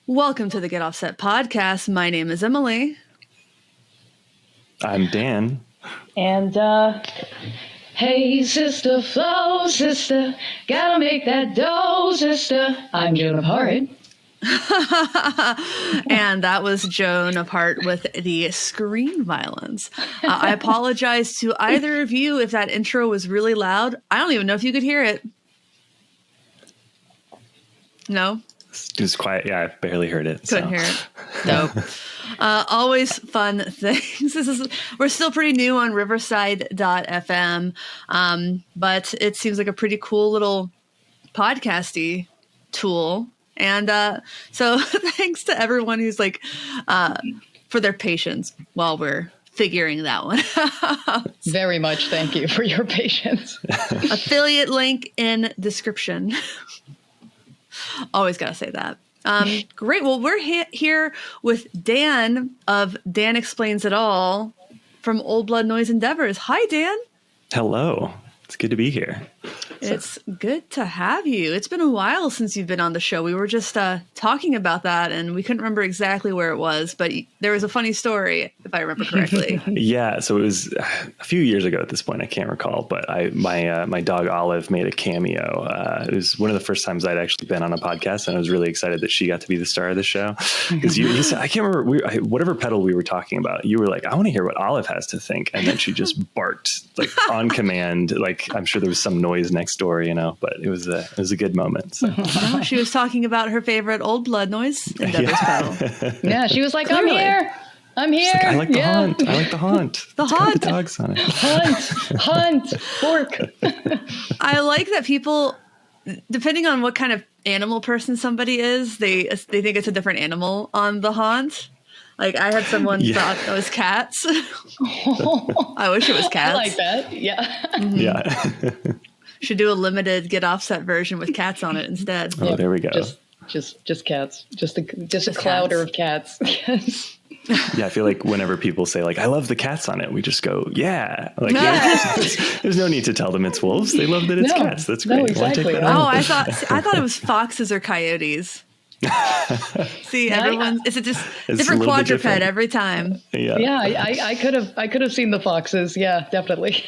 Welcome to the Get Offset podcast. My name is Emily. I'm Dan. And, hey, sister, flow, sister, gotta make that dough, sister. I'm Joan of Heart. And that was Joan apart with the screen violence. I apologize to either of you if that intro was really loud. I don't even know if you could hear it. No? It was quiet. Yeah, I barely heard it. Couldn't hear it. Nope. Always fun things. We're still pretty new on Riverside.fm, but it seems like a pretty cool little podcasty tool. And so thanks to everyone who's for their patience while we're figuring that one out. Very much thank you for your patience. Affiliate link in description. Always got to say that. Great. Well, we're here with Dan of Dan Explains It All from Old Blood Noise Endeavors. Hi, Dan. Hello. It's good to be here. It's good to have you. It's been a while since you've been on the show. We were just talking about that, and we couldn't remember exactly where it was, but there was a funny story, if I remember correctly. Yeah, so it was a few years ago at this point. I can't recall, but my dog Olive made a cameo. It was one of the first times I'd actually been on a podcast, and I was really excited that she got to be the star of the show. Because you said, I can't remember, whatever pedal we were talking about, you were like, I want to hear what Olive has to think. And then she just barked like on command. Like, I'm sure there was some noise next door, but it was a good moment. So. No, she was talking about her favorite Old Blood Noise Endeavors pedal. Yeah, she was like, Clearly. I'm here. Like, I like the haunt. I like the haunt. The it's haunt. Got the dogs on it. Hunt, fork. I like that people, depending on what kind of animal person somebody is, they think it's a different animal on the haunt. Like, I had someone thought it was cats. I wish it was cats. I like that. Yeah. Mm-hmm. Yeah. Should do a limited Get Offset version with cats on it instead. Oh, there we go. Just cats. Just a clouder of cats. Yeah, I feel like whenever people say like, I love the cats on it, we just go, yeah. Like, there's no need to tell them it's wolves. They love that it's cats. That's great. No, exactly. I thought it was foxes or coyotes. See, everyone's it's different quadruped every time. Yeah, I could have seen the foxes. Yeah, definitely.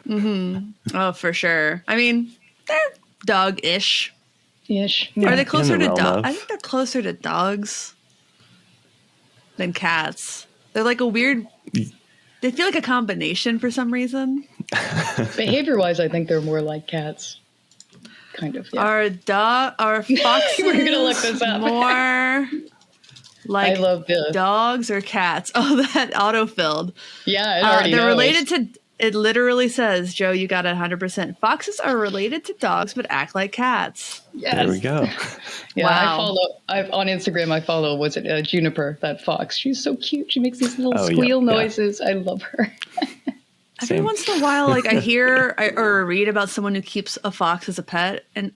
Mm-hmm. Oh, for sure. I mean, they're dog-ish. Ish. Are they closer to dogs? I think they're closer to dogs than cats. They're like a weird. They feel like a combination for some reason. Behavior-wise, I think they're more like cats. Kind of. Yeah. Are foxes We're gonna look this up. more like I love dogs or cats? Oh, that autofilled. Yeah, it already they're knows. related to. It literally says, Joe, you got it 100%. Foxes are related to dogs, but act like cats. Yes. There we go. Yeah, wow. On Instagram, I follow, was it Juniper, that fox? She's so cute. She makes these little squeal noises. I love her. Every once in a while, like I hear or read about someone who keeps a fox as a pet. And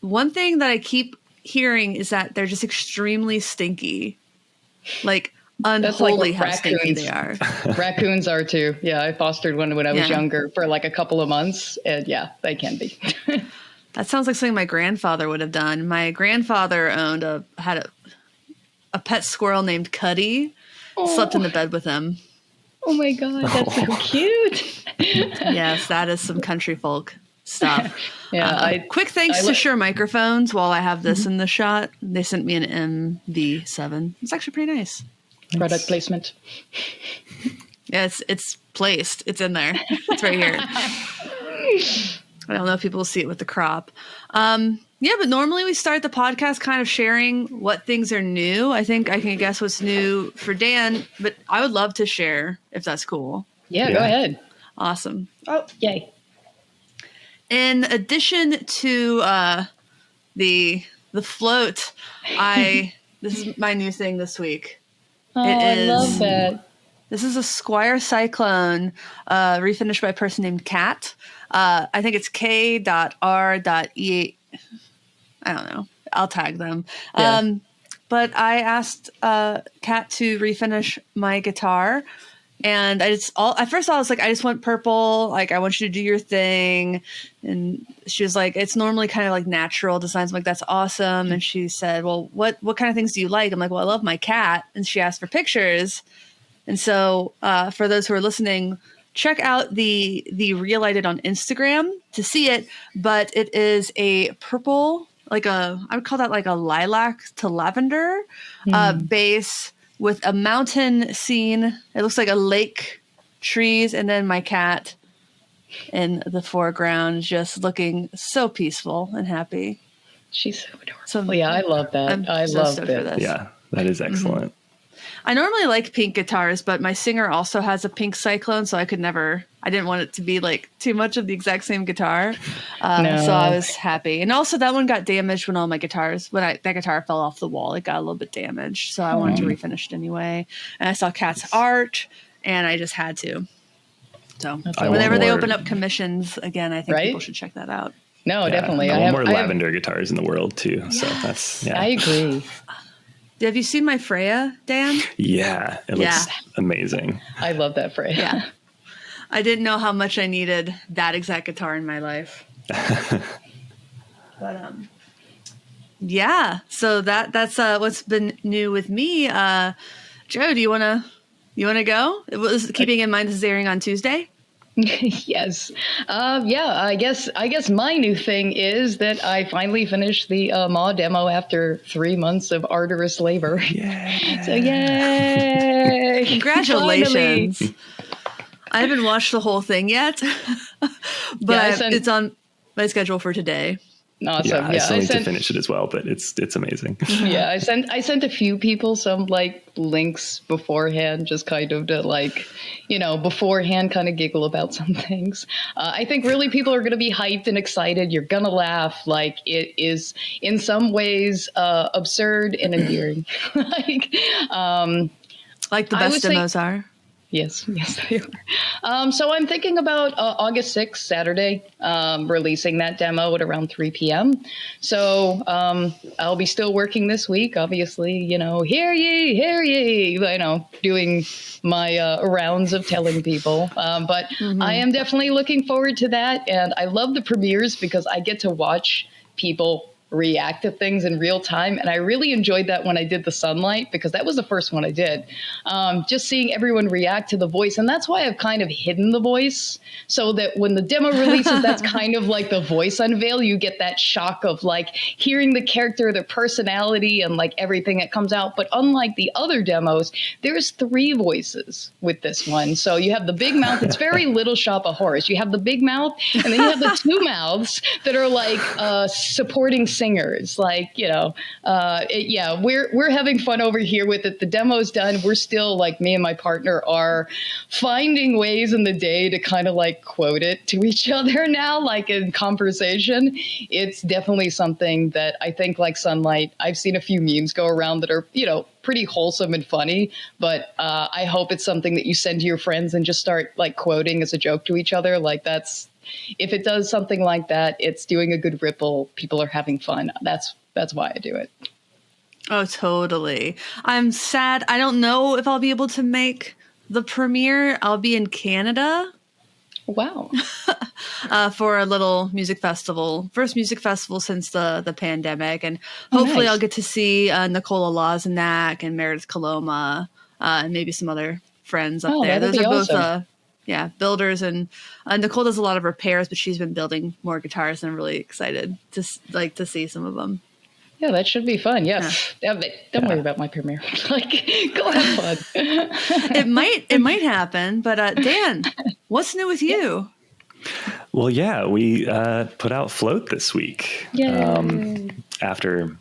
one thing that I keep hearing is that they're just extremely stinky. Like, unholy how stinky they are. Raccoons are too. Yeah, I fostered one when I was younger for like a couple of months, and yeah, they can be. That sounds like something my grandfather would have done. My grandfather had a pet squirrel named Cuddy. Slept in the bed with him. Oh my god, that's so cute. Yes, that is some country folk stuff. Yeah. Quick thanks to Shure Microphones while I have this in the shot. They sent me an MV7. It's actually pretty nice. Product placement. Yeah, it's placed. It's in there. It's right here. I don't know if people will see it with the crop. Yeah, but normally we start the podcast kind of sharing what things are new. I think I can guess what's new for Dan, but I would love to share if that's cool. Yeah, go ahead. Awesome. Oh, yay. In addition to the float, this is my new thing this week. Oh, I love that. This is a Squire Cyclone refinished by a person named Kat. I think it's K.R.E. I don't know. I'll tag them. Yeah. But I asked Kat to refinish my guitar, And at first I was like, I just want purple. Like, I want you to do your thing. And she was like, it's normally kind of like natural designs. I'm like, that's awesome. And she said, well, what kind of things do you like? I'm like, well, I love my cat. And she asked for pictures. And so for those who are listening, check out the reel I did on Instagram to see it. But it is a purple, I would call that like a lilac to lavender base with a mountain scene. It looks like a lake, trees, and then my cat in the foreground just looking so peaceful and happy. She's so adorable. So, yeah, I love that. I love that. Yeah, that is excellent. I normally like pink guitars, but my singer also has a pink Cyclone, so I didn't want it to be like too much of the exact same guitar. So I was happy. And also that one got damaged when that guitar fell off the wall, it got a little bit damaged. So I wanted to refinish it anyway. And I saw Kat's art and I just had to. So whenever they open up commissions again, I think people should check that out. No, definitely. I want more lavender guitars in the world too. Yes. So that's, I agree. Have you seen my Freya, Dan? Yeah, it looks amazing. I love that Freya. Yeah. I didn't know how much I needed that exact guitar in my life. But so that's what's been new with me. Joe, do you wanna go? It was keeping in mind this is airing on Tuesday. Yes. I guess my new thing is that I finally finished the MAW demo after 3 months of arduous labor. Yeah. So yay! Congratulations. Finally. I haven't watched the whole thing yet, but it's on my schedule for today. Awesome. I still need to finish it as well, but it's amazing. Yeah, I sent a few people some like links beforehand, just kind of to beforehand kind of giggle about some things. I think really people are going to be hyped and excited. You're going to laugh. Like, it is in some ways absurd and endearing. Like the best demos are. Yes, they are. So I'm thinking about August 6th, Saturday, releasing that demo at around 3 p.m. So I'll be still working this week, obviously, hear ye, doing my rounds of telling people. But I am definitely looking forward to that. And I love the premieres because I get to watch people react to things in real time. And I really enjoyed that when I did the Sunlight, because that was the first one I did. Just seeing everyone react to the voice. And that's why I've kind of hidden the voice, so that when the demo releases, that's kind of like the voice unveil. You get that shock of like hearing the character, their personality, and like everything that comes out. But unlike the other demos, there's 3 voices with this one. So you have the big mouth. It's very Little Shop of Horrors. You have the big mouth, and then you have the 2 mouths that are like supporting singers. Like, we're having fun over here with it. The demo's done. We're still, like, me and my partner are finding ways in the day to kind of like quote it to each other now, like in conversation. It's definitely something that I think, like Sunlight, I've seen a few memes go around that are, pretty wholesome and funny, but I hope it's something that you send to your friends and just start like quoting as a joke to each other. Like, if it does something like that, it's doing a good ripple. People are having fun. That's why I do it. Oh, totally. I'm sad. I don't know if I'll be able to make the premiere. I'll be in Canada. Wow. For a little music festival. First music festival since the pandemic. And hopefully I'll get to see Nicola Loznak and Meredith Coloma and maybe some other friends up there. Those are awesome. Both builders, and Nicole does a lot of repairs, but she's been building more guitars, and I'm really excited to see some of them. Yeah, that should be fun. Yeah. Don't worry about my premiere. Like, go have fun. It might happen, but Dan, what's new with you? Well, we put out Float this week. After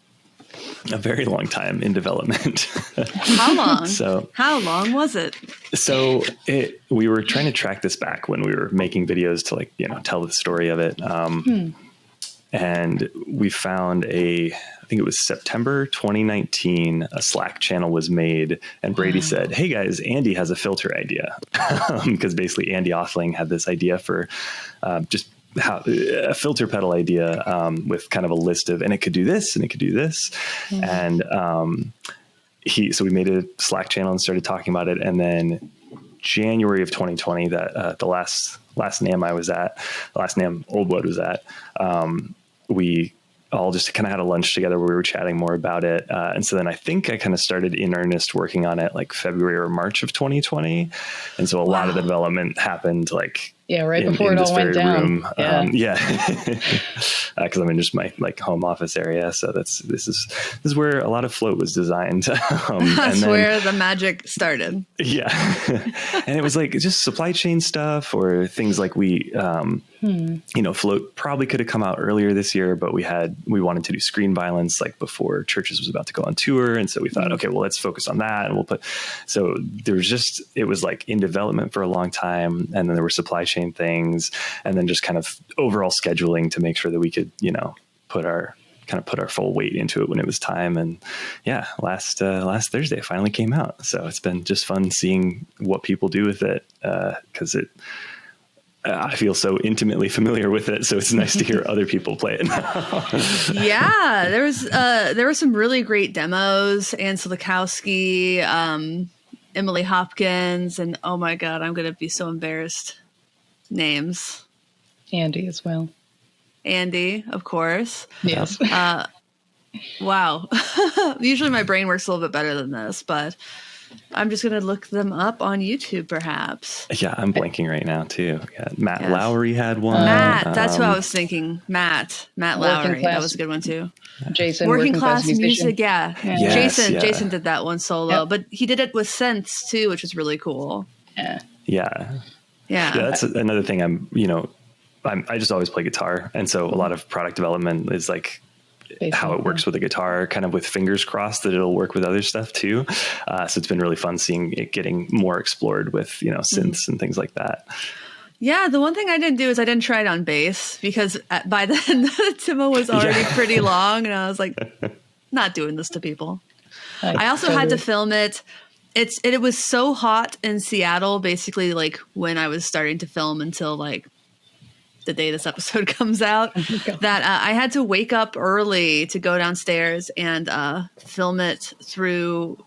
a very long time in development. How long? How long was it? So we were trying to track this back when we were making videos to tell the story of it. And we found I think it was September 2019, a Slack channel was made, and Brady said, "Hey guys, Andy has a filter idea." Because basically Andy Offling had this idea for just a filter pedal idea with kind of a list of, and it could do this and it could do this. And so we made a Slack channel and started talking about it. And then January of 2020 that the last NAMM I was at, the last NAMM Old Wood was at, we all just kind of had a lunch together where we were chatting more about it. And so then I think I kind of started in earnest working on it like February or March of 2020. And so a lot of the development happened like, right before it all went down. Room. Because I'm in just my like home office area. So this is where a lot of Float was designed. That's where the magic started. Yeah. And it was like just supply chain stuff or things like we, Float probably could have come out earlier this year, but we wanted to do Screen Violence like before Churches was about to go on tour. And so we thought, okay, well, let's focus on that. And so there was it was like in development for a long time. And then there were supply chain things, and then just kind of overall scheduling to make sure that we could, put our full weight into it when it was time. And last Thursday it finally came out. So it's been just fun seeing what people do with it. Cause I feel so intimately familiar with it. So it's nice to hear other people play it now. Yeah. There were some really great demos. Ann Silikowski, Emily Hopkins, and oh my God, I'm going to be so embarrassed. Names. Andy as well. Andy, of course. Yes. Wow. Usually my brain works a little bit better than this, but I'm just going to look them up on YouTube, perhaps. Yeah, I'm blanking right now, too. Yeah, Matt Lowry had one. Matt, that's who I was thinking. Matt Lowry. That was a good one, too. Jason, Working class music, yeah. Yes, Jason did that one solo, but he did it with synths, too, which was really cool. Yeah, that's another thing. I just always play guitar. And so a lot of product development is like how it works with a guitar, kind of with fingers crossed that it'll work with other stuff too. So it's been really fun seeing it getting more explored with, synths and things like that. Yeah. The one thing I didn't do is I didn't try it on bass because by then the demo was already pretty long. And I was like, not doing this to people. I also had to film it. It was so hot in Seattle, basically like when I was starting to film until like the day this episode comes out, that I had to wake up early to go downstairs and film it through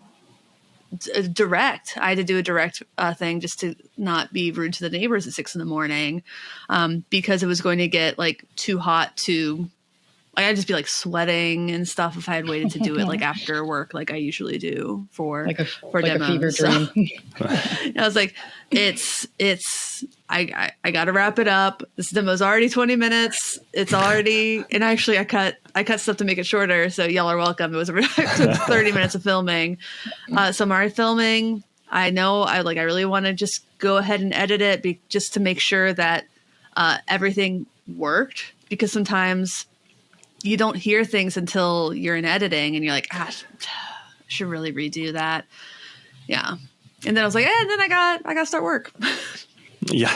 direct. I had to do a direct thing just to not be rude to the neighbors at 6 a.m. Because it was going to get like too hot to. I'd just be like sweating and stuff if I had waited to do it like after work, like I usually do for demos. A fever dream. I was like, I got to wrap it up. This demo's already 20 minutes. It's already, and actually I cut stuff to make it shorter. So y'all are welcome. It was 30 minutes of filming. So I'm already filming. I know I really want to just go ahead and edit it just to make sure that everything worked, because sometimes you don't hear things until you're in editing and you're like, I should really redo that. Yeah. And then I was like, and then I got to start work. Yeah.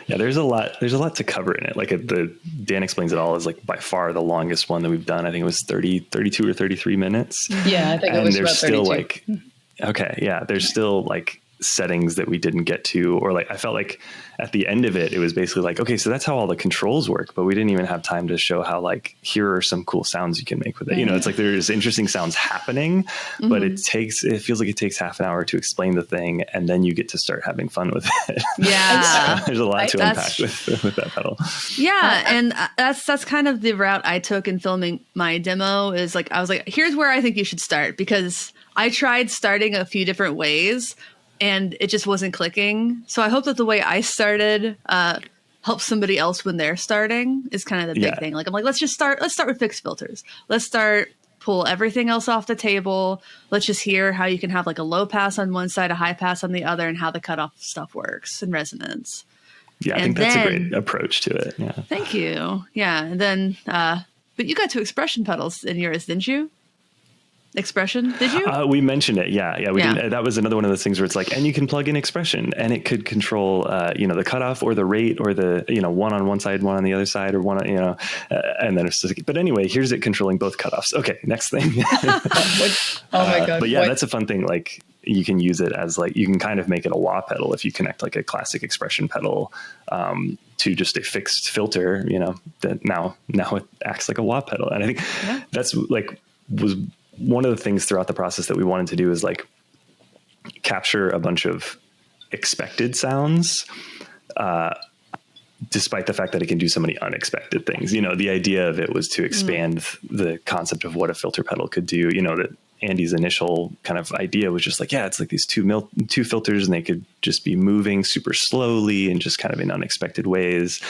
There's a lot to cover in it. Like Dan Explains It All is like by far the longest one that we've done. I think it was 32 or 33 minutes. Yeah. I think it was about 32. There's still like settings that we didn't get to, or like I felt like at the end of it was basically like, okay, so that's how all the controls work, but we didn't even have time to show how like here are some cool sounds you can make with it. It's like there's interesting sounds happening, but it feels like it takes half an hour to explain the thing, and then you get to start having fun with it. Yeah. There's a lot to unpack with that pedal. Yeah, and that's kind of the route I took in filming my demo. Is like I was like, here's where I think you should start, because I tried starting a few different ways and it just wasn't clicking. So I hope that the way I started helps somebody else when they're starting, is kind of the big thing. Like I'm like, let's start with fixed filters. Let's pull everything else off the table. Let's just hear how you can have like a low pass on one side, a high pass on the other, and how the cutoff stuff works and resonance. Yeah, I think that's a great approach to it. Yeah. Thank you. Yeah. And then, but you got 2 expression pedals in yours, didn't you? Expression, did you? We mentioned it. Yeah. We didn't, that was another one of those things where it's like, and you can plug in expression and it could control, the cutoff or the rate or the, one on one side, one on the other side, or one, and then it's just, but anyway, here's it controlling both cutoffs. Okay. Next thing. Oh my God. But yeah, that's a fun thing. Like you can use it as like, you can kind of make it a wah pedal if you connect like a classic expression pedal, to just a fixed filter, that now it acts like a wah pedal. And I think that's like, was one of the things throughout the process that we wanted to do is like capture a bunch of expected sounds, despite the fact that it can do so many unexpected things. You know, the idea of it was to expand the concept of what a filter pedal could do. You know, that Andy's initial kind of idea was just like, yeah, it's like these two filters, and they could just be moving super slowly and just kind of in unexpected ways.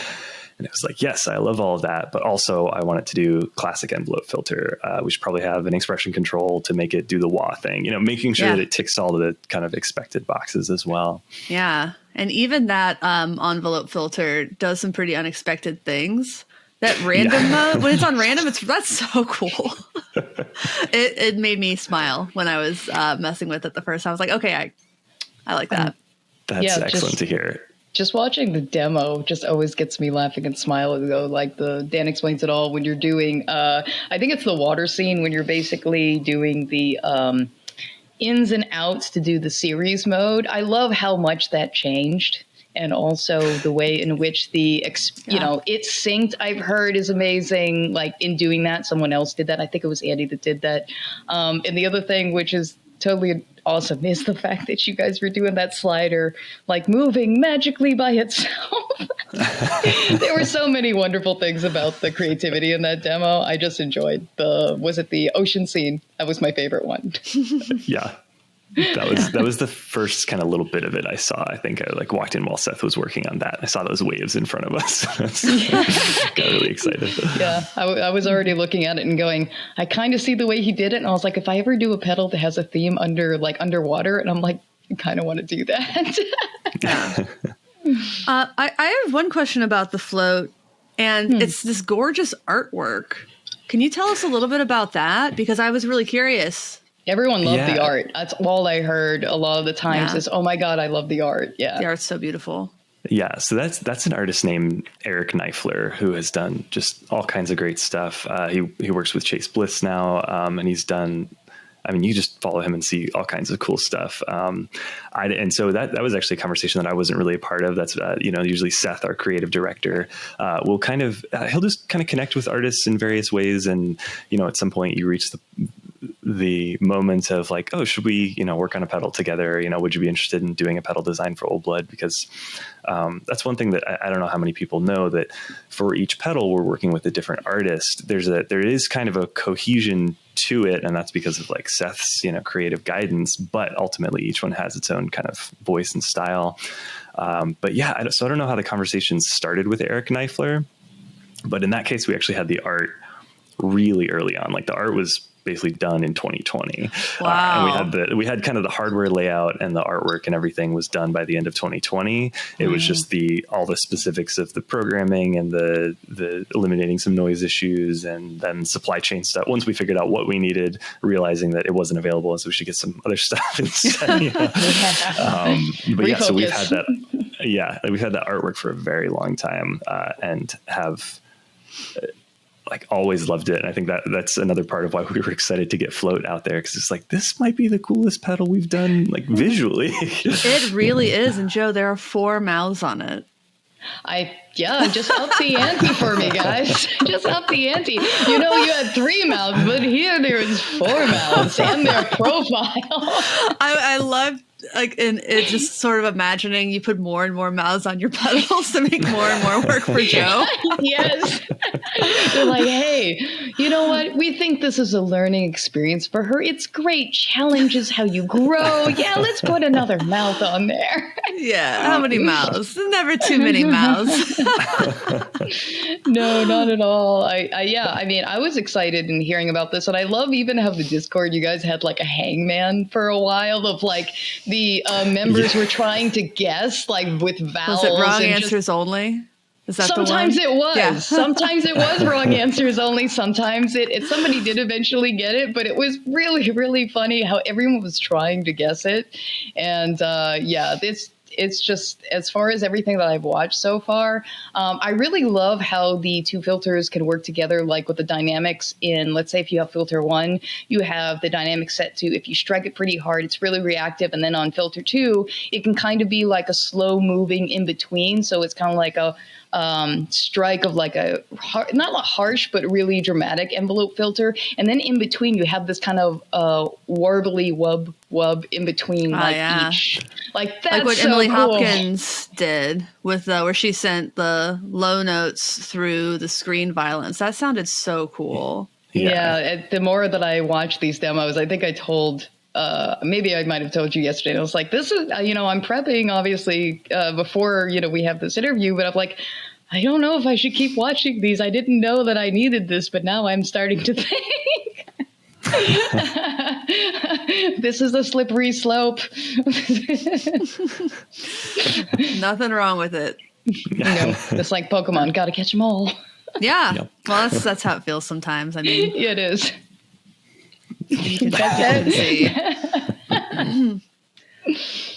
And it was like, yes, I love all of that, but also I want it to do classic envelope filter. We should probably have an expression control to make it do the wah thing, you know, making sure that it ticks all of the kind of expected boxes as well. Yeah. And even that envelope filter does some pretty unexpected things. That random mode, when it's on random, that's so cool. It made me smile when I was messing with it the first time. I was like, okay, I like that. That's excellent to hear. Just watching the demo just always gets me laughing and smiling, though. Like Dan explains it all when you're doing, I think it's the water scene when you're basically doing the ins and outs to do the series mode. I love how much that changed. And also the way in which you know, it's synced, I've heard, is amazing. Like in doing that, someone else did that. I think it was Andy that did that. And the other thing, which is totally awesome, is the fact that you guys were doing that slider, like moving magically by itself. There were so many wonderful things about the creativity in that demo. I just enjoyed the ocean scene? That was my favorite one. Yeah. That was the first kind of little bit of it I saw. I think I like walked in while Seth was working on that. I saw those waves in front of us. Got really excited. Yeah, I was already looking at it and going, I kind of see the way he did it. And I was like, if I ever do a pedal that has a theme underwater, and I'm like, I kind of want to do that. Yeah. I have one question about the float, and it's this gorgeous artwork. Can you tell us a little bit about that? Because I was really curious. Everyone loved the art. That's all I heard a lot of the times is, oh my God, I love the art. Yeah. The art's so beautiful. Yeah. So that's an artist named Eric Kniffler, who has done just all kinds of great stuff. He works with Chase Bliss now, and he's done, I mean, you just follow him and see all kinds of cool stuff. And so that was actually a conversation that I wasn't really a part of. That's, usually Seth, our creative director, will kind of, he'll just kind of connect with artists in various ways. And, at some point you reach the moment of like, oh, should we, work on a pedal together? Would you be interested in doing a pedal design for Old Blood? Because that's one thing that I don't know how many people know, that for each pedal we're working with a different artist. There is kind of a cohesion to it, and that's because of like Seth's creative guidance, but ultimately each one has its own kind of voice and style. But yeah, so I don't know how the conversation started with Eric Kniffler, but in that case we actually had the art really early on. Like the art was basically done in 2020. Wow. And we had kind of the hardware layout, and the artwork and everything was done by the end of 2020. It was just all the specifics of the programming and the eliminating some noise issues, and then supply chain stuff. Once we figured out what we needed, realizing that it wasn't available, and so we should get some other stuff instead. But yeah, so we've had that. Yeah, we've had that artwork for a very long time, and have like always loved it. And I think that's another part of why we were excited to get Float out there, because it's like, this might be the coolest pedal we've done, like visually. It really is. And Joe, there are 4 mouths on it. Just up the ante for me, guys. Just up the ante. You had 3 mouths, but here there's 4 mouths and their profile. I love and it's just sort of imagining you put more and more mouths on your pedals to make more and more work for Joe. Yes. They're like, hey, you know what? We think this is a learning experience for her. It's great. Challenges how you grow. Yeah, let's put another mouth on there. Yeah. How many mouths? Never too many mouths. No, not at all. I mean, I was excited in hearing about this, and I love even how the Discord, you guys had like a hangman for a while of like the members were trying to guess like with vowels. Was it wrong answers only? Is that sometimes the one? It was. Yeah. Sometimes it was wrong answers only. Sometimes somebody did eventually get it, but it was really, really funny how everyone was trying to guess it. And it's just, as far as everything that I've watched so far, I really love how the 2 filters can work together, like with the dynamics in, let's say if you have filter 1, you have the dynamic set to, if you strike it pretty hard, it's really reactive. And then on filter 2, it can kind of be like a slow moving in between. So it's kind of like a strike of like not a harsh, but really dramatic envelope filter. And then in between, you have this kind of warbly wub in between, each. Like, that's like what so Emily cool. Hopkins did with where she sent the low notes through the screen violence. That sounded so cool. Yeah. The more that I watch these demos, I think I told, maybe I might have told you yesterday. I was like, this is, I'm prepping obviously before, we have this interview, but I'm like, I don't know if I should keep watching these. I didn't know that I needed this, but now I'm starting to think. This is a slippery slope. Nothing wrong with it. It's like Pokemon, gotta catch them all. Yeah. Yep. Well, that's how it feels sometimes. I mean, it is. You can see.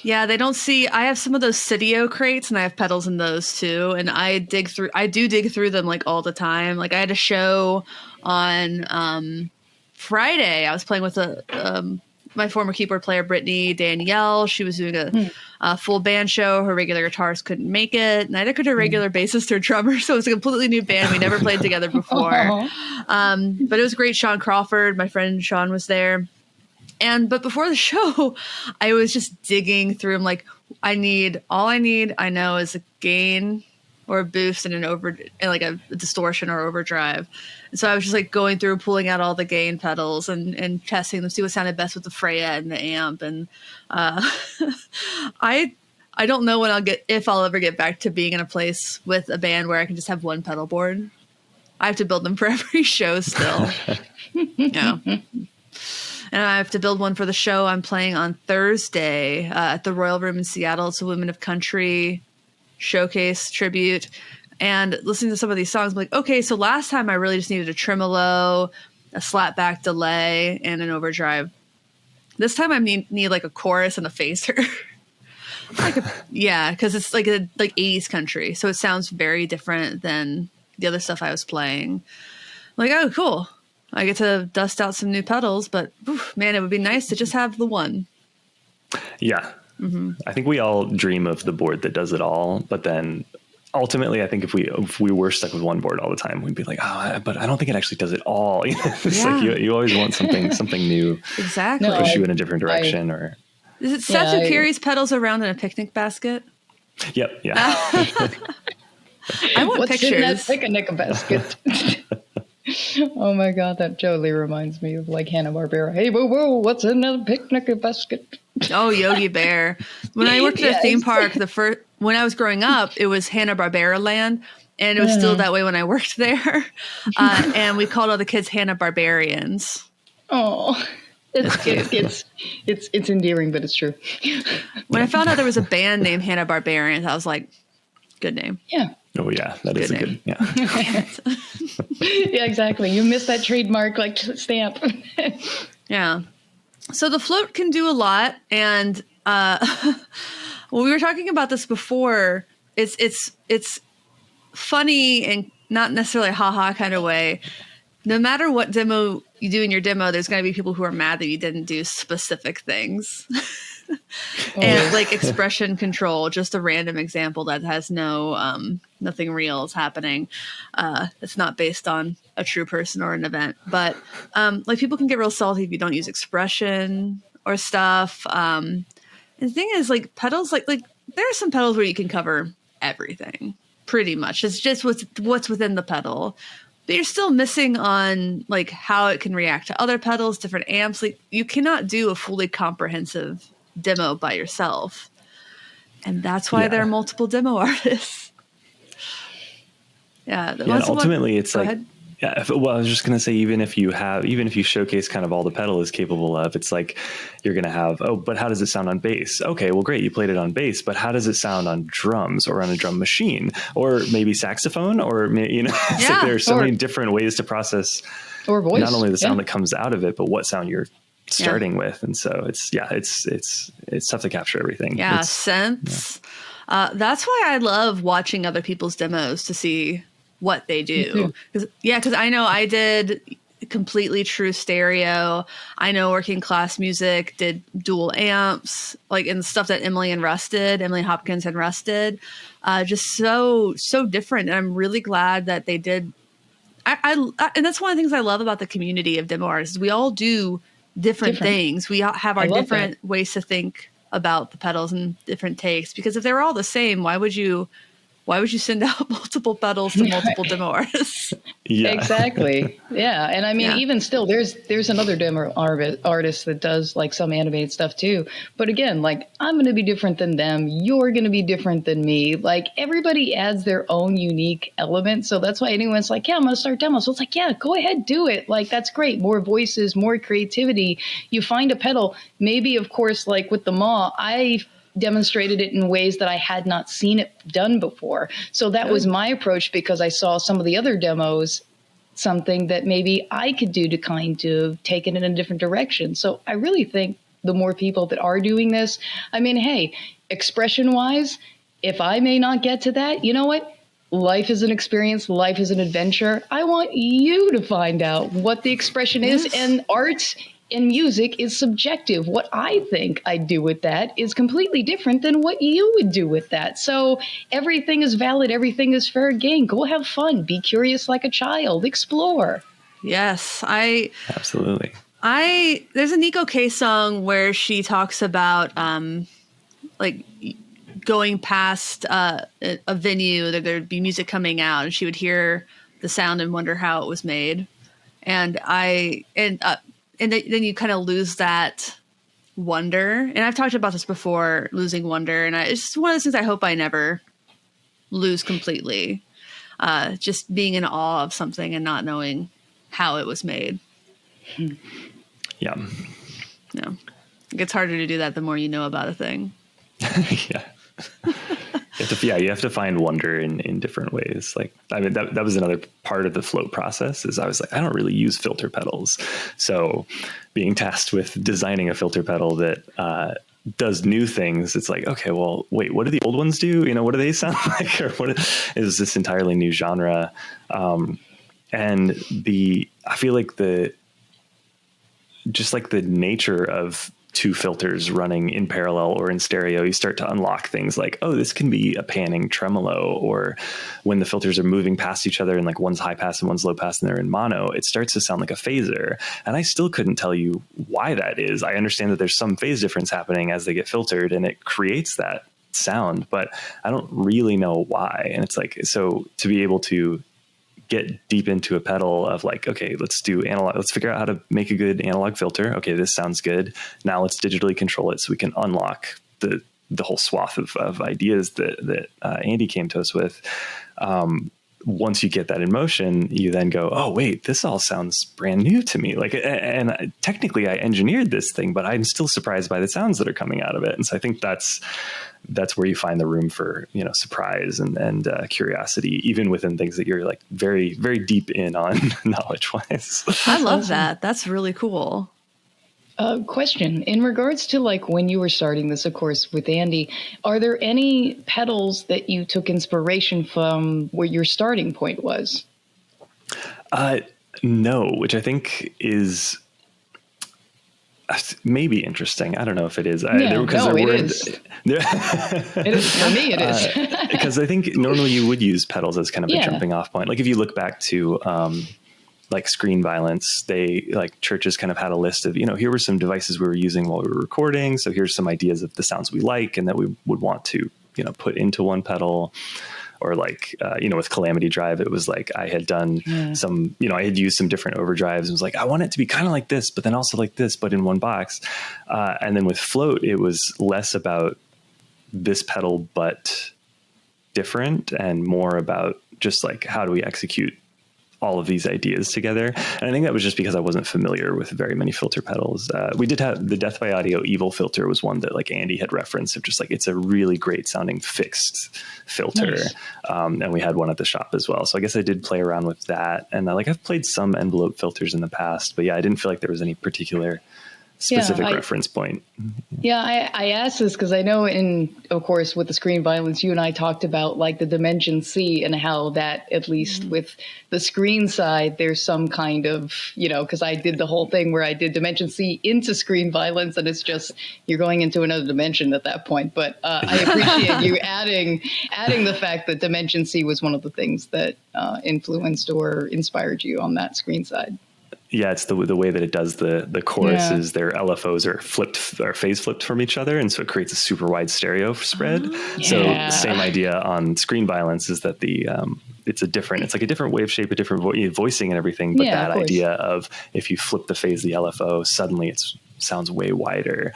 Yeah, they don't see. I have some of those Cydio crates, and I have pedals in those too. And I dig through them like all the time. Like I had a show on Friday. I was playing with my former keyboard player, Brittany Danielle. She was doing a full band show. Her regular guitarist couldn't make it. Neither could her regular bassist or drummer. So it was a completely new band. We never played together before. But it was great. Sean Crawford, my friend Sean, was there. But before the show, I was just digging through. I'm like, I know is a gain or a boost and like a distortion or overdrive. And so I was just like going through, pulling out all the gain pedals and testing them, see what sounded best with the Freya and the amp. And I don't know if I'll ever get back to being in a place with a band where I can just have one pedal board. I have to build them for every show still. Yeah. And I have to build one for the show I'm playing on Thursday at the Royal Room in Seattle. It's a Women of Country showcase tribute. And listening to some of these songs, I'm like, okay, so last time I really just needed a tremolo, a slapback delay, and an overdrive. This time I need like a chorus and a phaser. Because it's like 80s country. So it sounds very different than the other stuff I was playing. I'm like, oh, cool. I get to dust out some new pedals, but man, it would be nice to just have the one. Yeah. Mm-hmm. I think we all dream of the board that does it all, but then ultimately I think if we were stuck with one board all the time, we'd be like, but I don't think it actually does it all. It's like you always want something new. Exactly. To push you in a different direction. Is it Seth who carries pedals around in a picnic basket? Yep. Yeah. I want What's pictures. In that picnic basket? Oh my God, that totally reminds me of like Hanna-Barbera. Hey, whoa, what's in the picnic basket? Oh, Yogi Bear. When I worked at a theme park, when I was growing up, it was Hanna-Barbera land, and it was still that way when I worked there. And we called all the kids Hanna-Barbarians. Oh, it's cute. It's endearing, but it's true. When I found out there was a band named Hanna-Barbarians, I was like, good name. Yeah. Oh yeah, that is a good, yeah. Yeah, exactly. You missed that trademark like stamp. Yeah. So the float can do a lot, and we were talking about this before. It's funny and not necessarily a ha-ha kind of way. No matter what demo you do in your demo, there's going to be people who are mad that you didn't do specific things. And like expression control, just a random example that has nothing real is happening. It's not based on a true person or an event, but like people can get real salty if you don't use expression or stuff. And the thing is, like pedals, like there are some pedals where you can cover everything pretty much. It's just what's within the pedal. But you're still missing on like how it can react to other pedals, different amps. Like you cannot do a fully comprehensive demo by yourself, and that's why there are multiple demo artists. Ultimately it's like ahead. Well, I was just going to say, even if you showcase kind of all the pedal is capable of, it's like you're going to have, but how does it sound on bass? Okay, well, great, you played it on bass, but how does it sound on drums or on a drum machine or maybe saxophone or it's like there are so many different ways to process or voice. Not only the sound that comes out of it, but what sound you're starting with. And so it's tough to capture everything. Sense. That's why I love watching other people's demos to see what they do. Because I know I did completely true stereo. I know working class music did dual amps, like in stuff that Emily Hopkins and Russ did. Just so different. And I'm really glad that they did. And that's one of the things I love about the community of demo artists. We all do different things. We all have our different ways to think about the pedals and different takes, because if they were all the same, why would you send out multiple pedals to multiple demo artists? Yeah, exactly. Yeah. And I mean, even still, there's another demo artist that does like some animated stuff too. But again, like, I'm going to be different than them. You're going to be different than me. Like, everybody adds their own unique element. So that's why anyone's like, yeah, I'm going to start demos. So it's like, yeah, go ahead, do it. Like, that's great. More voices, more creativity. You find a pedal. Maybe, of course, like with the Maw, I demonstrated it in ways that I had not seen it done before. So that was my approach, because I saw some of the other demos, something that maybe I could do to kind of take it in a different direction. So I really think the more people that are doing this, I mean, hey, expression wise, if I may not get to that, you know what? Life is an experience. Life is an adventure. I want you to find out what the expression is, and art in music is subjective. What I think I'd do with that is completely different than what you would do with that. So everything is valid. Everything is fair game. Go have fun. Be curious like a child. Explore. Yes, absolutely. There's a Nico K song where she talks about like going past a venue that there'd be music coming out, and she would hear the sound and wonder how it was made. And then you kind of lose that wonder. And I've talked about this before, losing wonder. And it's just one of those things I hope I never lose completely. Just being in awe of something and not knowing how it was made. Yeah. No. It gets harder to do that the more you know about a thing. Yeah. You have to find wonder in different ways. Like, I mean, that was another part of the float process, is I was like, I don't really use filter pedals. So being tasked with designing a filter pedal that does new things, it's like, okay, well, wait, what do the old ones do? You know, what do they sound like? Or what is this entirely new genre? And I feel like the nature of two filters running in parallel or in stereo, you start to unlock things like, oh, this can be a panning tremolo, or when the filters are moving past each other and like one's high pass and one's low pass and they're in mono, it starts to sound like a phaser. And I still couldn't tell you why that is. I understand that there's some phase difference happening as they get filtered and it creates that sound, but I don't really know why. And it's like, so to be able to get deep into a pedal of like, okay, let's do analog. Let's figure out how to make a good analog filter. Okay, this sounds good. Now let's digitally control it so we can unlock the whole swath of ideas that Andy came to us with. Once you get that in motion, you then go, oh, wait, this all sounds brand new to me. Like, and technically I engineered this thing, but I'm still surprised by the sounds that are coming out of it. And so I think that's where you find the room for, surprise and curiosity, even within things that you're like very, very deep in on knowledge wise. I love that. That's really cool. Question. In regards to like when you were starting this, of course, with Andy, are there any pedals that you took inspiration from where your starting point was? No, which I think is maybe interesting. I don't know if it is. It is. It is. For me, it is. Because I think normally you would use pedals as kind of a jumping off point. Like if you look back to like screen violence, churches kind of had a list of, here were some devices we were using while we were recording. So here's some ideas of the sounds we like and that we would want to, put into one pedal. Or like, with Calamity Drive, it was like I had done some, I had used some different overdrives and was like, I want it to be kind of like this, but then also like this, but in one box. And then with Float, it was less about this pedal, but different, and more about just like, how do we execute all of these ideas together. And I think that was just because I wasn't familiar with very many filter pedals. We did have the Death by Audio Evil filter was one that like Andy had referenced of just like, it's a really great sounding fixed filter. Nice. And we had one at the shop as well. So I guess I did play around with that. And I've played some envelope filters in the past, but yeah, I didn't feel like there was any particular specific reference point. Yeah, I asked this because I know of course, with the screen violence, you and I talked about like the Dimension C and how that, at least with the screen side, there's some kind of, because I did the whole thing where I did Dimension C into screen violence, and it's just, you're going into another dimension at that point. But I appreciate you adding the fact that Dimension C was one of the things that influenced or inspired you on that screen side. Yeah, it's the way that it does the choruses. Their LFOs are phase flipped from each other, and so it creates a super wide stereo spread. So the same idea on screen violence is that it's like a different wave shape, a different voicing and everything. But that idea of if you flip the phase of the LFO, suddenly it sounds way wider,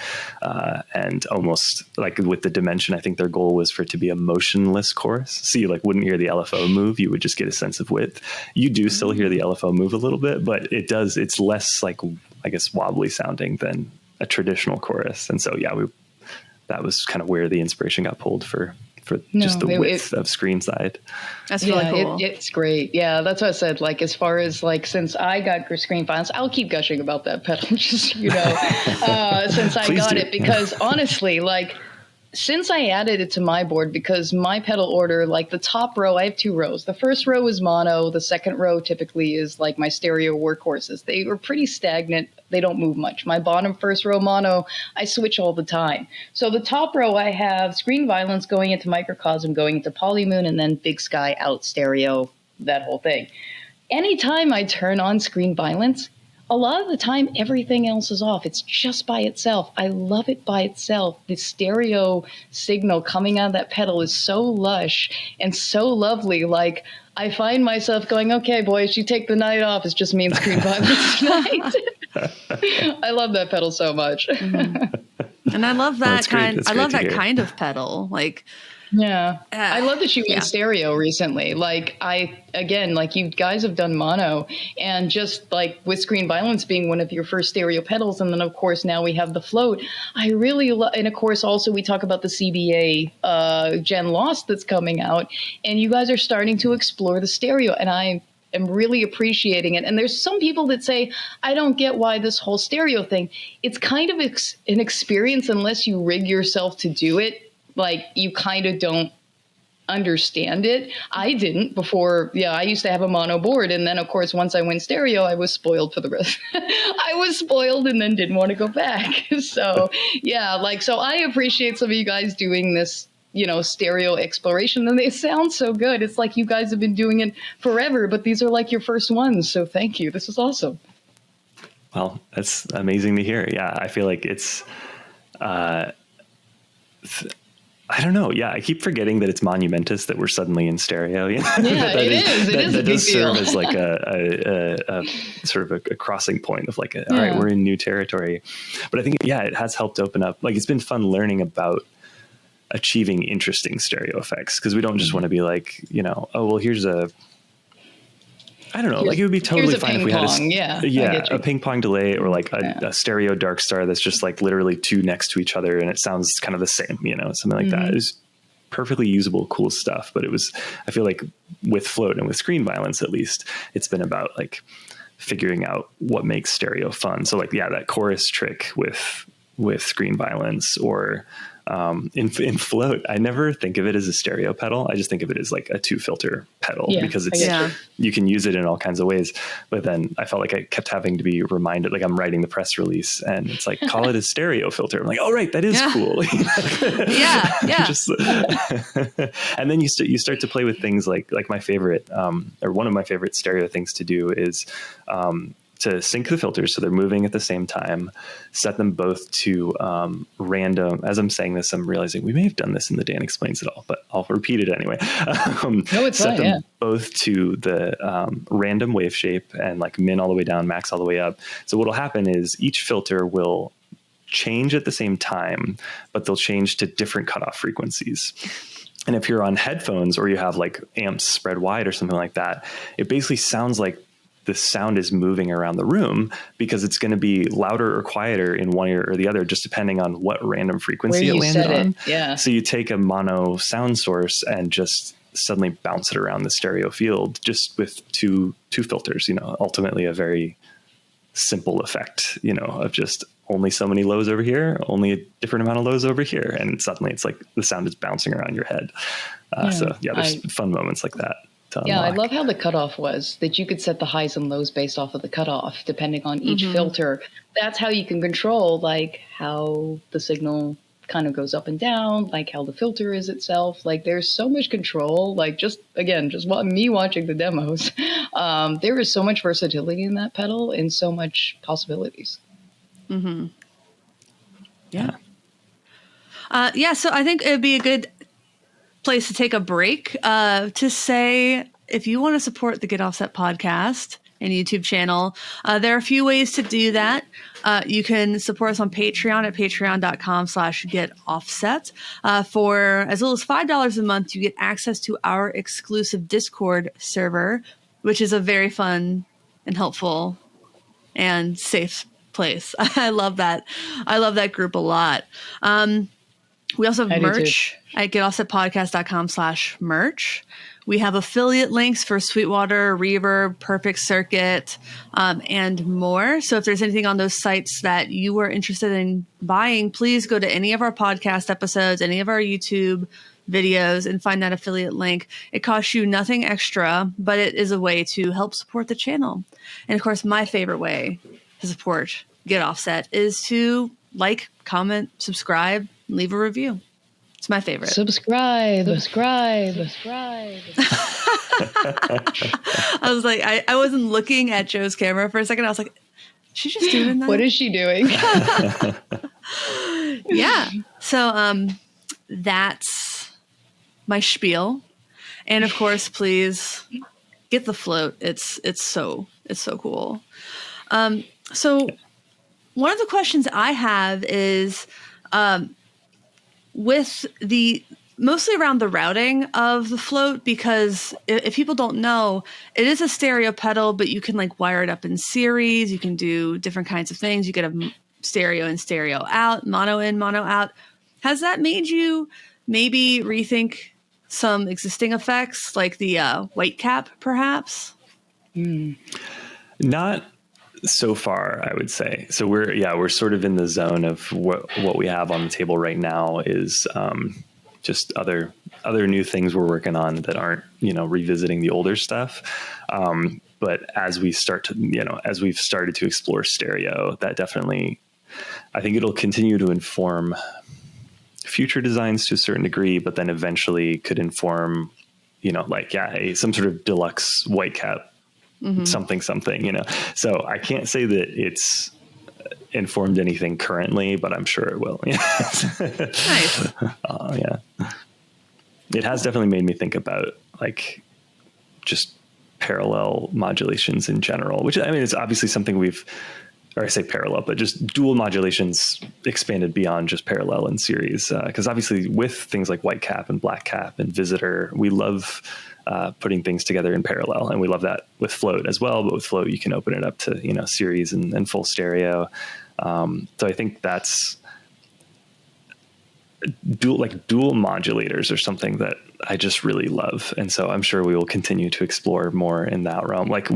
and almost like with the Dimension, I think their goal was for it to be a motionless chorus. So you wouldn't hear the LFO move. You would just get a sense of width. You do still hear the LFO move a little bit, but it's less like, I guess, wobbly sounding than a traditional chorus. And so, that was kind of where the inspiration got pulled for just the width of screen side. That's really cool. It's great. Yeah, that's what I said. Like, as far as since I got screen violence, I'll keep gushing about that pedal, just, since I got it, because honestly, since I added it to my board, because my pedal order, the top row, I have 2 rows. The first row is mono. The second row typically is my stereo workhorses. They were pretty stagnant. They don't move much. My bottom first row mono, I switch all the time. So the top row, I have screen violence going into microcosm, going into polymoon, and then big sky out stereo, that whole thing. Anytime I turn on screen violence, a lot of the time, everything else is off. It's just by itself. I love it by itself. The stereo signal coming out of that pedal is so lush and so lovely. I find myself going, okay, boys, you take the night off. It's just me and screen violence tonight. I love that pedal so much. And I love that I love that kind of pedal. I love that you went stereo recently. You guys have done mono, and just with screen violence being one of your first stereo pedals, and then of course now we have the float. I really love, and of course also we talk about the CBA Gen Lost that's coming out, and you guys are starting to explore the stereo, and I am really appreciating it. And there's some people that say, I don't get why this whole stereo thing. It's kind of an experience unless you rig yourself to do it. You kind of don't understand it. I didn't before. I used to have a mono board. And then, of course, once I went stereo, I was spoiled for the rest. I was spoiled and then didn't want to go back. So, so I appreciate some of you guys doing this, stereo exploration. And they sound so good. It's like you guys have been doing it forever, but these are your first ones. So thank you. This is awesome. Well, that's amazing to hear. Yeah, I feel like it's... I don't know. Yeah, I keep forgetting that it's monumentous that we're suddenly in stereo. Yeah, it is. It is a big deal. That does serve as a sort of a crossing point of all right, we're in new territory. But I think, it has helped open up. It's been fun learning about achieving interesting stereo effects, because we don't just want to be here's a... I don't know. It would be totally fine if we had a ping pong delay, or a stereo dark star that's just literally 2 next to each other and it sounds kind of the same, something like that. It was perfectly usable, cool stuff. But I feel like with float and with screen violence, at least, it's been about figuring out what makes stereo fun. So that chorus trick with screen violence, or in float, I never think of it as a stereo pedal. I just think of it as a 2-filter pedal, because you can use it in all kinds of ways. But then I felt like I kept having to be reminded, I'm writing the press release and it's call it a stereo filter. I'm oh, right, that is cool. And then you start to play with things like my favorite, or one of my favorite stereo things to do is, to sync the filters so they're moving at the same time, set them both to random. As I'm saying this, I'm realizing we may have done this in the Dan Explains It All, but I'll repeat it anyway. Set them both to the random wave shape, and min all the way down, max all the way up. So what'll happen is each filter will change at the same time, but they'll change to different cutoff frequencies. And if you're on headphones, or you have amps spread wide or something like that, it basically sounds like the sound is moving around the room, because it's going to be louder or quieter in one ear or the other, just depending on what random frequency it landed on. Yeah. So you take a mono sound source and just suddenly bounce it around the stereo field, just with two filters, ultimately a very simple effect, of just only so many lows over here, only a different amount of lows over here. And suddenly it's like the sound is bouncing around your head. There's fun moments like that. Yeah, I love how the cutoff was that you could set the highs and lows based off of the cutoff, depending on each filter. That's how you can control like how the signal kind of goes up and down, like how the filter is itself. Like there's so much control, like just me watching the demos. There is so much versatility in that pedal and so much possibilities. Mm-hmm. Yeah. So I think it'd be a good place to take a break to say, if you want to support the Get Offset podcast and YouTube channel, there are a few ways to do that. You can support us on Patreon at patreon.com/getoffset. For as little as $5 a month, you get access to our exclusive Discord server, which is a very fun and helpful and safe place. I love that. I love that group a lot. We also have merch at getoffsetpodcast.com/merch. We have affiliate links for Sweetwater, Reverb, Perfect Circuit, and more. So if there's anything on those sites that you are interested in buying, please go to any of our podcast episodes, any of our YouTube videos, and find that affiliate link. It costs you nothing extra, but it is a way to help support the channel. And of course, my favorite way to support Get Offset is to like, comment, subscribe, leave a review. It's my favorite. Subscribe. I was like, I wasn't looking at Joe's camera for a second. I was like, she's just doing that. What is she doing? Yeah. So that's my spiel. And of course, please get the float. It's so cool. So one of the questions I have is with the mostly around the routing of the float, because if people don't know, it is a stereo pedal, but you can like wire it up in series. You can do different kinds of things. You get a stereo in, stereo out, mono in, mono out. Has that made you maybe rethink some existing effects like the white cap, perhaps? Not so far, I would say. So we're sort of in the zone of what we have on the table right now is just other new things we're working on that aren't, revisiting the older stuff. But as we start to, as we've started to explore stereo, that definitely, I think it'll continue to inform future designs to a certain degree, but then eventually could inform, some sort of deluxe white cap, something, So I can't say that it's informed anything currently, but I'm sure it will. Nice. Yeah. It has definitely made me think about just parallel modulations in general, which it's obviously something I say parallel, but just dual modulations expanded beyond just parallel and series. Because obviously with things like white cap and black cap and visitor, we love putting things together in parallel, and we love that with float as well. But with float, you can open it up to series and full stereo. So I think that's dual modulators are something that I just really love, and so I'm sure we will continue to explore more in that realm. Like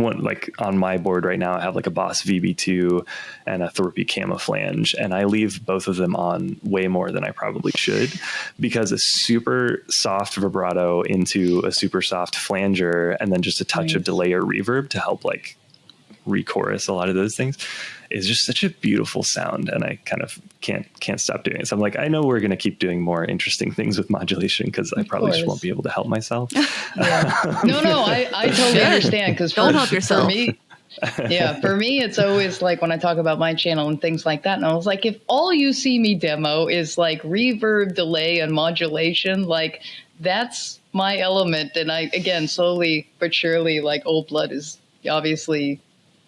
on my board right now, I have a Boss VB2 and a Thorpe Camouflage, and I leave both of them on way more than I probably should, because a super soft vibrato into a super soft flanger, and then just a touch of delay or reverb to help re-chorus a lot of those things is just such a beautiful sound, and I kind of can't stop doing it. So I'm like, I know we're going to keep doing more interesting things with modulation, because I probably just won't be able to help myself. No, I totally understand, because don't help yourself. For me, it's always when I talk about my channel and things like that, and I was like, if all you see me demo is reverb, delay, and modulation, that's my element. And I, again, slowly but surely, Old Blood is obviously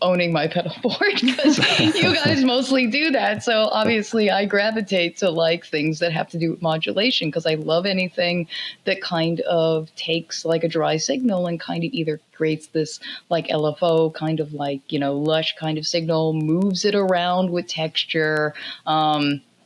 owning my pedal board, because you guys mostly do that. So obviously I gravitate to things that have to do with modulation, because I love anything that kind of takes a dry signal and kind of either creates this LFO kind of lush kind of signal, moves it around with texture.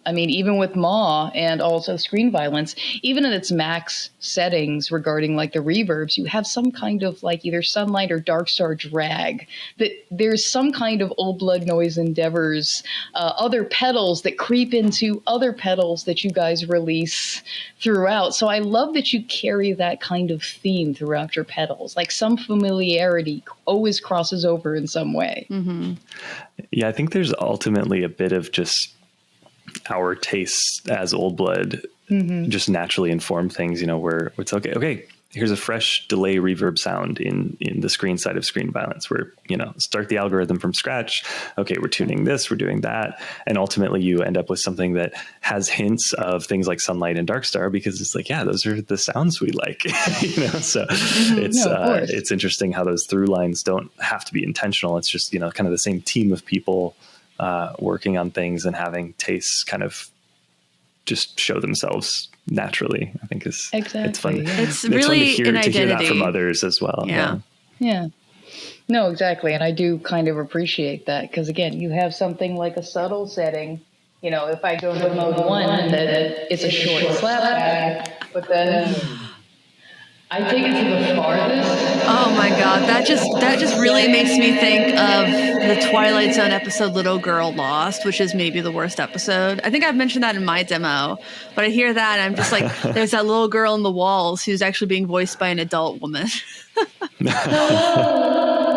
I mean, even with MAW and also screen violence, even in its max settings regarding like the reverbs, you have some kind of like either sunlight or dark star drag. That there's some kind of old blood noise endeavors, other pedals that creep into other pedals that you guys release throughout. So I love that you carry that kind of theme throughout your pedals. Like some familiarity always crosses over in some way. Mm-hmm. Yeah, I think there's ultimately a bit of just our tastes as Old Blood just naturally inform things, where it's okay, here's a fresh delay reverb sound in the screen side of screen violence where, start the algorithm from scratch. Okay, we're tuning this, we're doing that. And ultimately you end up with something that has hints of things like sunlight and dark star, because it's like, yeah, those are the sounds we like, so it's interesting how those through lines don't have to be intentional. It's just, kind of the same team of people working on things and having tastes kind of just show themselves naturally. I think it's fun. Yeah. It's really fun an to hear that identity from others as well. Yeah. No, exactly. And I do kind of appreciate that because, again, you have something like a subtle setting. If I go to mode 1, that it's a short slapback, but then I take it to the farthest. Oh my God, that just really makes me think of the Twilight Zone episode Little Girl Lost, which is maybe the worst episode. I think I've mentioned that in my demo, but I hear that and I'm just like, there's that little girl in the walls who's actually being voiced by an adult woman.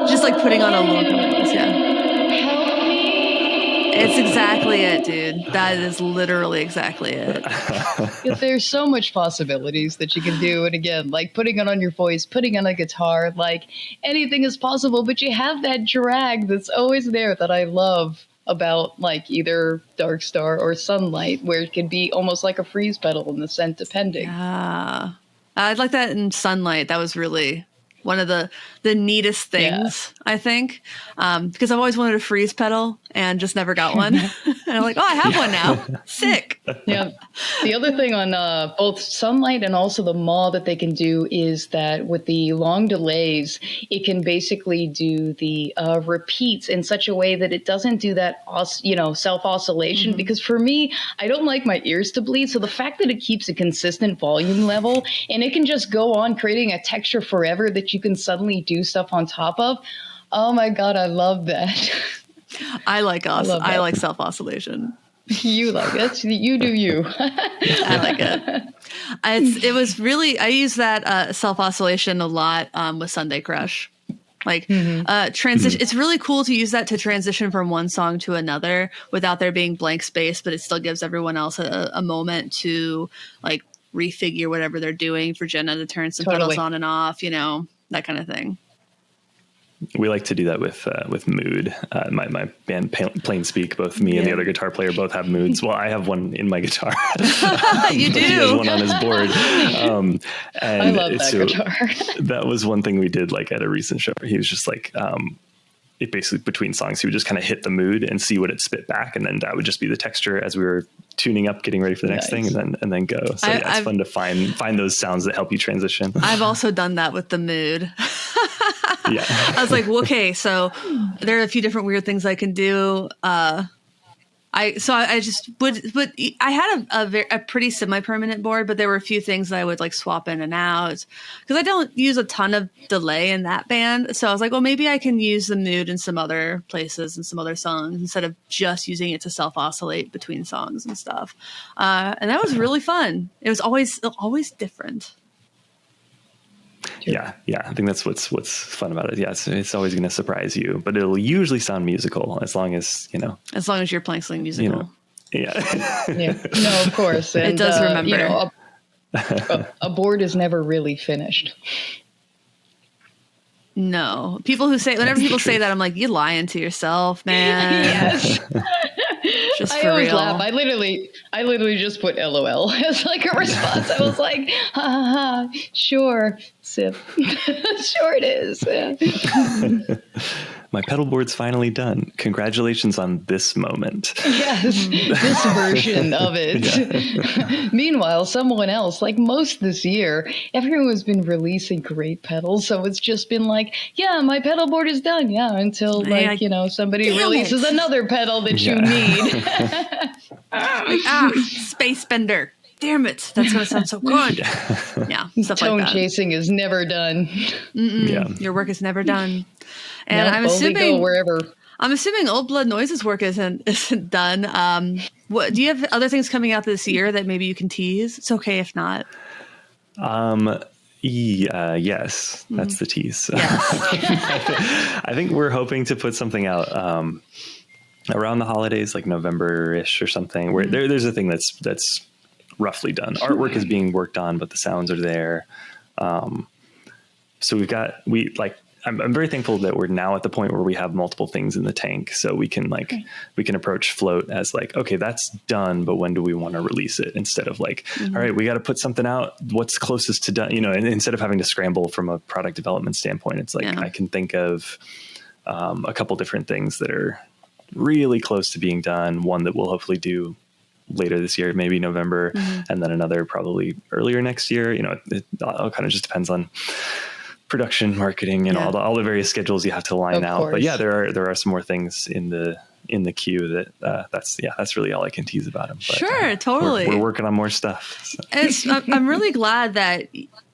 Just like putting on a little girl voice, yeah. It's exactly it, dude. That is literally exactly it. There's so much possibilities that you can do. And again, like putting it on your voice, putting on a guitar, like anything is possible. But you have that drag that's always there that I love about like either Dark Star or Sunlight, where it can be almost like a freeze pedal in the scent, depending. Yeah. I'd like that in Sunlight. That was really one of the neatest things, I think, because I've always wanted a freeze pedal and just never got one. And I'm like, I have one now. Sick. Yeah. The other thing on both Sunlight and also the MAW that they can do is that with the long delays, it can basically do the repeats in such a way that it doesn't do that, self-oscillation. Because for me, I don't like my ears to bleed. So the fact that it keeps a consistent volume level and it can just go on creating a texture forever that you can suddenly do stuff on top of. Oh my God, I love that. I like self-oscillation. You like it. You do you. I like it. It was really, I use that self-oscillation a lot with Sunday Crush. Like transition. It's really cool to use that to transition from one song to another without there being blank space, but it still gives everyone else a moment to like refigure whatever they're doing for Jenna to turn some pedals on and off, that kind of thing. We like to do that with mood. My band Plain Speak, both me and the other guitar player both have moods. Well, I have one in my guitar. You do. He has one on his board. And I love that guitar. That was one thing we did like at a recent show. He was just like, it basically between songs, he would just kind of hit the mood and see what it spit back. And then that would just be the texture as we were tuning up, getting ready for the next thing and then go. So it's fun to find those sounds that help you transition. I've also done that with the mood. Yeah. I was like, well, okay, so there are a few different weird things I can do. I had a pretty semi-permanent board, but there were a few things that I would like swap in and out because I don't use a ton of delay in that band. So I was like, well, maybe I can use the mood in some other places and some other songs instead of just using it to self-oscillate between songs and stuff. And that was really fun. It was always different. Yeah. I think that's what's fun about it. Yeah, it's always going to surprise you, but it'll usually sound musical as long as As long as you're playing something musical. Yeah. No, of course. And, it does remember. A board is never really finished. No, whenever people say that, I'm like, you're lying to yourself, man. Yes. Just I for always real. laugh. I literally just put LOL as like a response. I was like, ha ha ha, sure, sip. Sure it is. Yeah. My pedal board's finally done. Congratulations on this moment. Yes, this version of it. Yeah. Meanwhile, someone else, like most this year, everyone has been releasing great pedals. So it's just been like, yeah, my pedal board is done. Yeah, until somebody releases another pedal that you need. Space Bender. Damn it. That's going to sound so good. Yeah. Stuff Tone like that. chasing is never done. Yeah. Your work is never done. And Nope, I'm only go assuming wherever. Old Blood Noise's work isn't done. What do you have other things coming out this year that maybe you can tease? It's okay if not. Yes, that's the tease. I think we're hoping to put something out around the holidays, like November-ish or something, where there's a thing that's roughly done. Artwork is being worked on, but the sounds are there. So I'm very thankful that we're now at the point where we have multiple things in the tank, so we can approach Float as like, okay, that's done, but when do we want to release it? Instead of like, all right, we got to put something out. What's closest to done? And instead of having to scramble from a product development standpoint, it's like I can think of a couple different things that are really close to being done. One that we'll hopefully do later this year, maybe November, and then another probably earlier next year. It all kind of just depends on production, marketing, and all the various schedules you have to line out. But yeah, there are some more things in the queue that that's really all I can tease about them. But, sure, totally. We're working on more stuff. So. I'm really glad that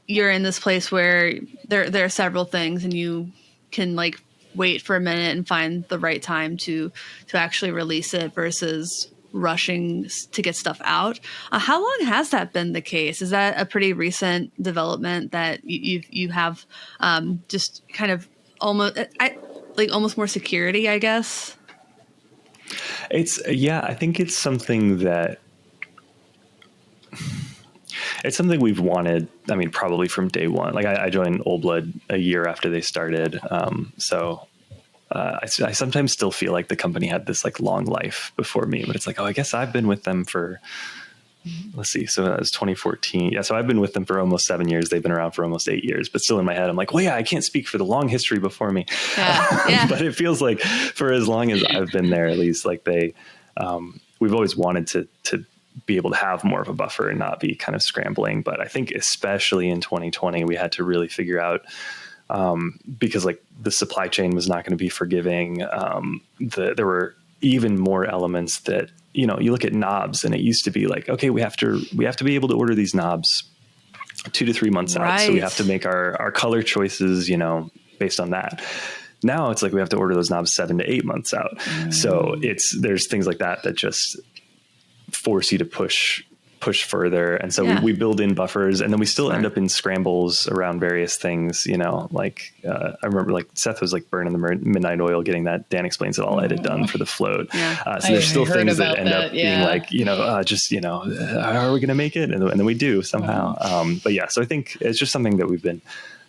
you're in this place where there are several things, and you can like wait for a minute and find the right time to actually release it versus rushing to get stuff out. How long has that been the case? Is that a pretty recent development that you have just kind of almost more security, I guess? I think it's something we've wanted. I mean, probably from day one. Like I joined Old Blood a year after they started. I sometimes still feel like the company had this like long life before me, but it's like, I guess I've been with them for, let's see. So that was 2014. Yeah. So I've been with them for almost 7 years. They've been around for almost 8 years, but still in my head, I'm like, well, yeah, I can't speak for the long history before me. Yeah. But it feels like for as long as I've been there, at least like we've always wanted to be able to have more of a buffer and not be kind of scrambling. But I think especially in 2020, we had to really figure out, because like the supply chain was not going to be forgiving. There were even more elements that, you look at knobs, and it used to be like, okay, we have to be able to order these knobs 2 to 3 months out. So we have to make our color choices, based on that. Now it's like, we have to order those knobs 7 to 8 months out. So there's things like that just force you to push further. And so we build in buffers, and then we still end up in scrambles around various things, I remember like Seth was like burning the midnight oil, getting that Dan Explains It All edit done for the Float. So there's still things that end up being like, are we going to make it? And then we do somehow. But yeah, so I think it's just something that we've been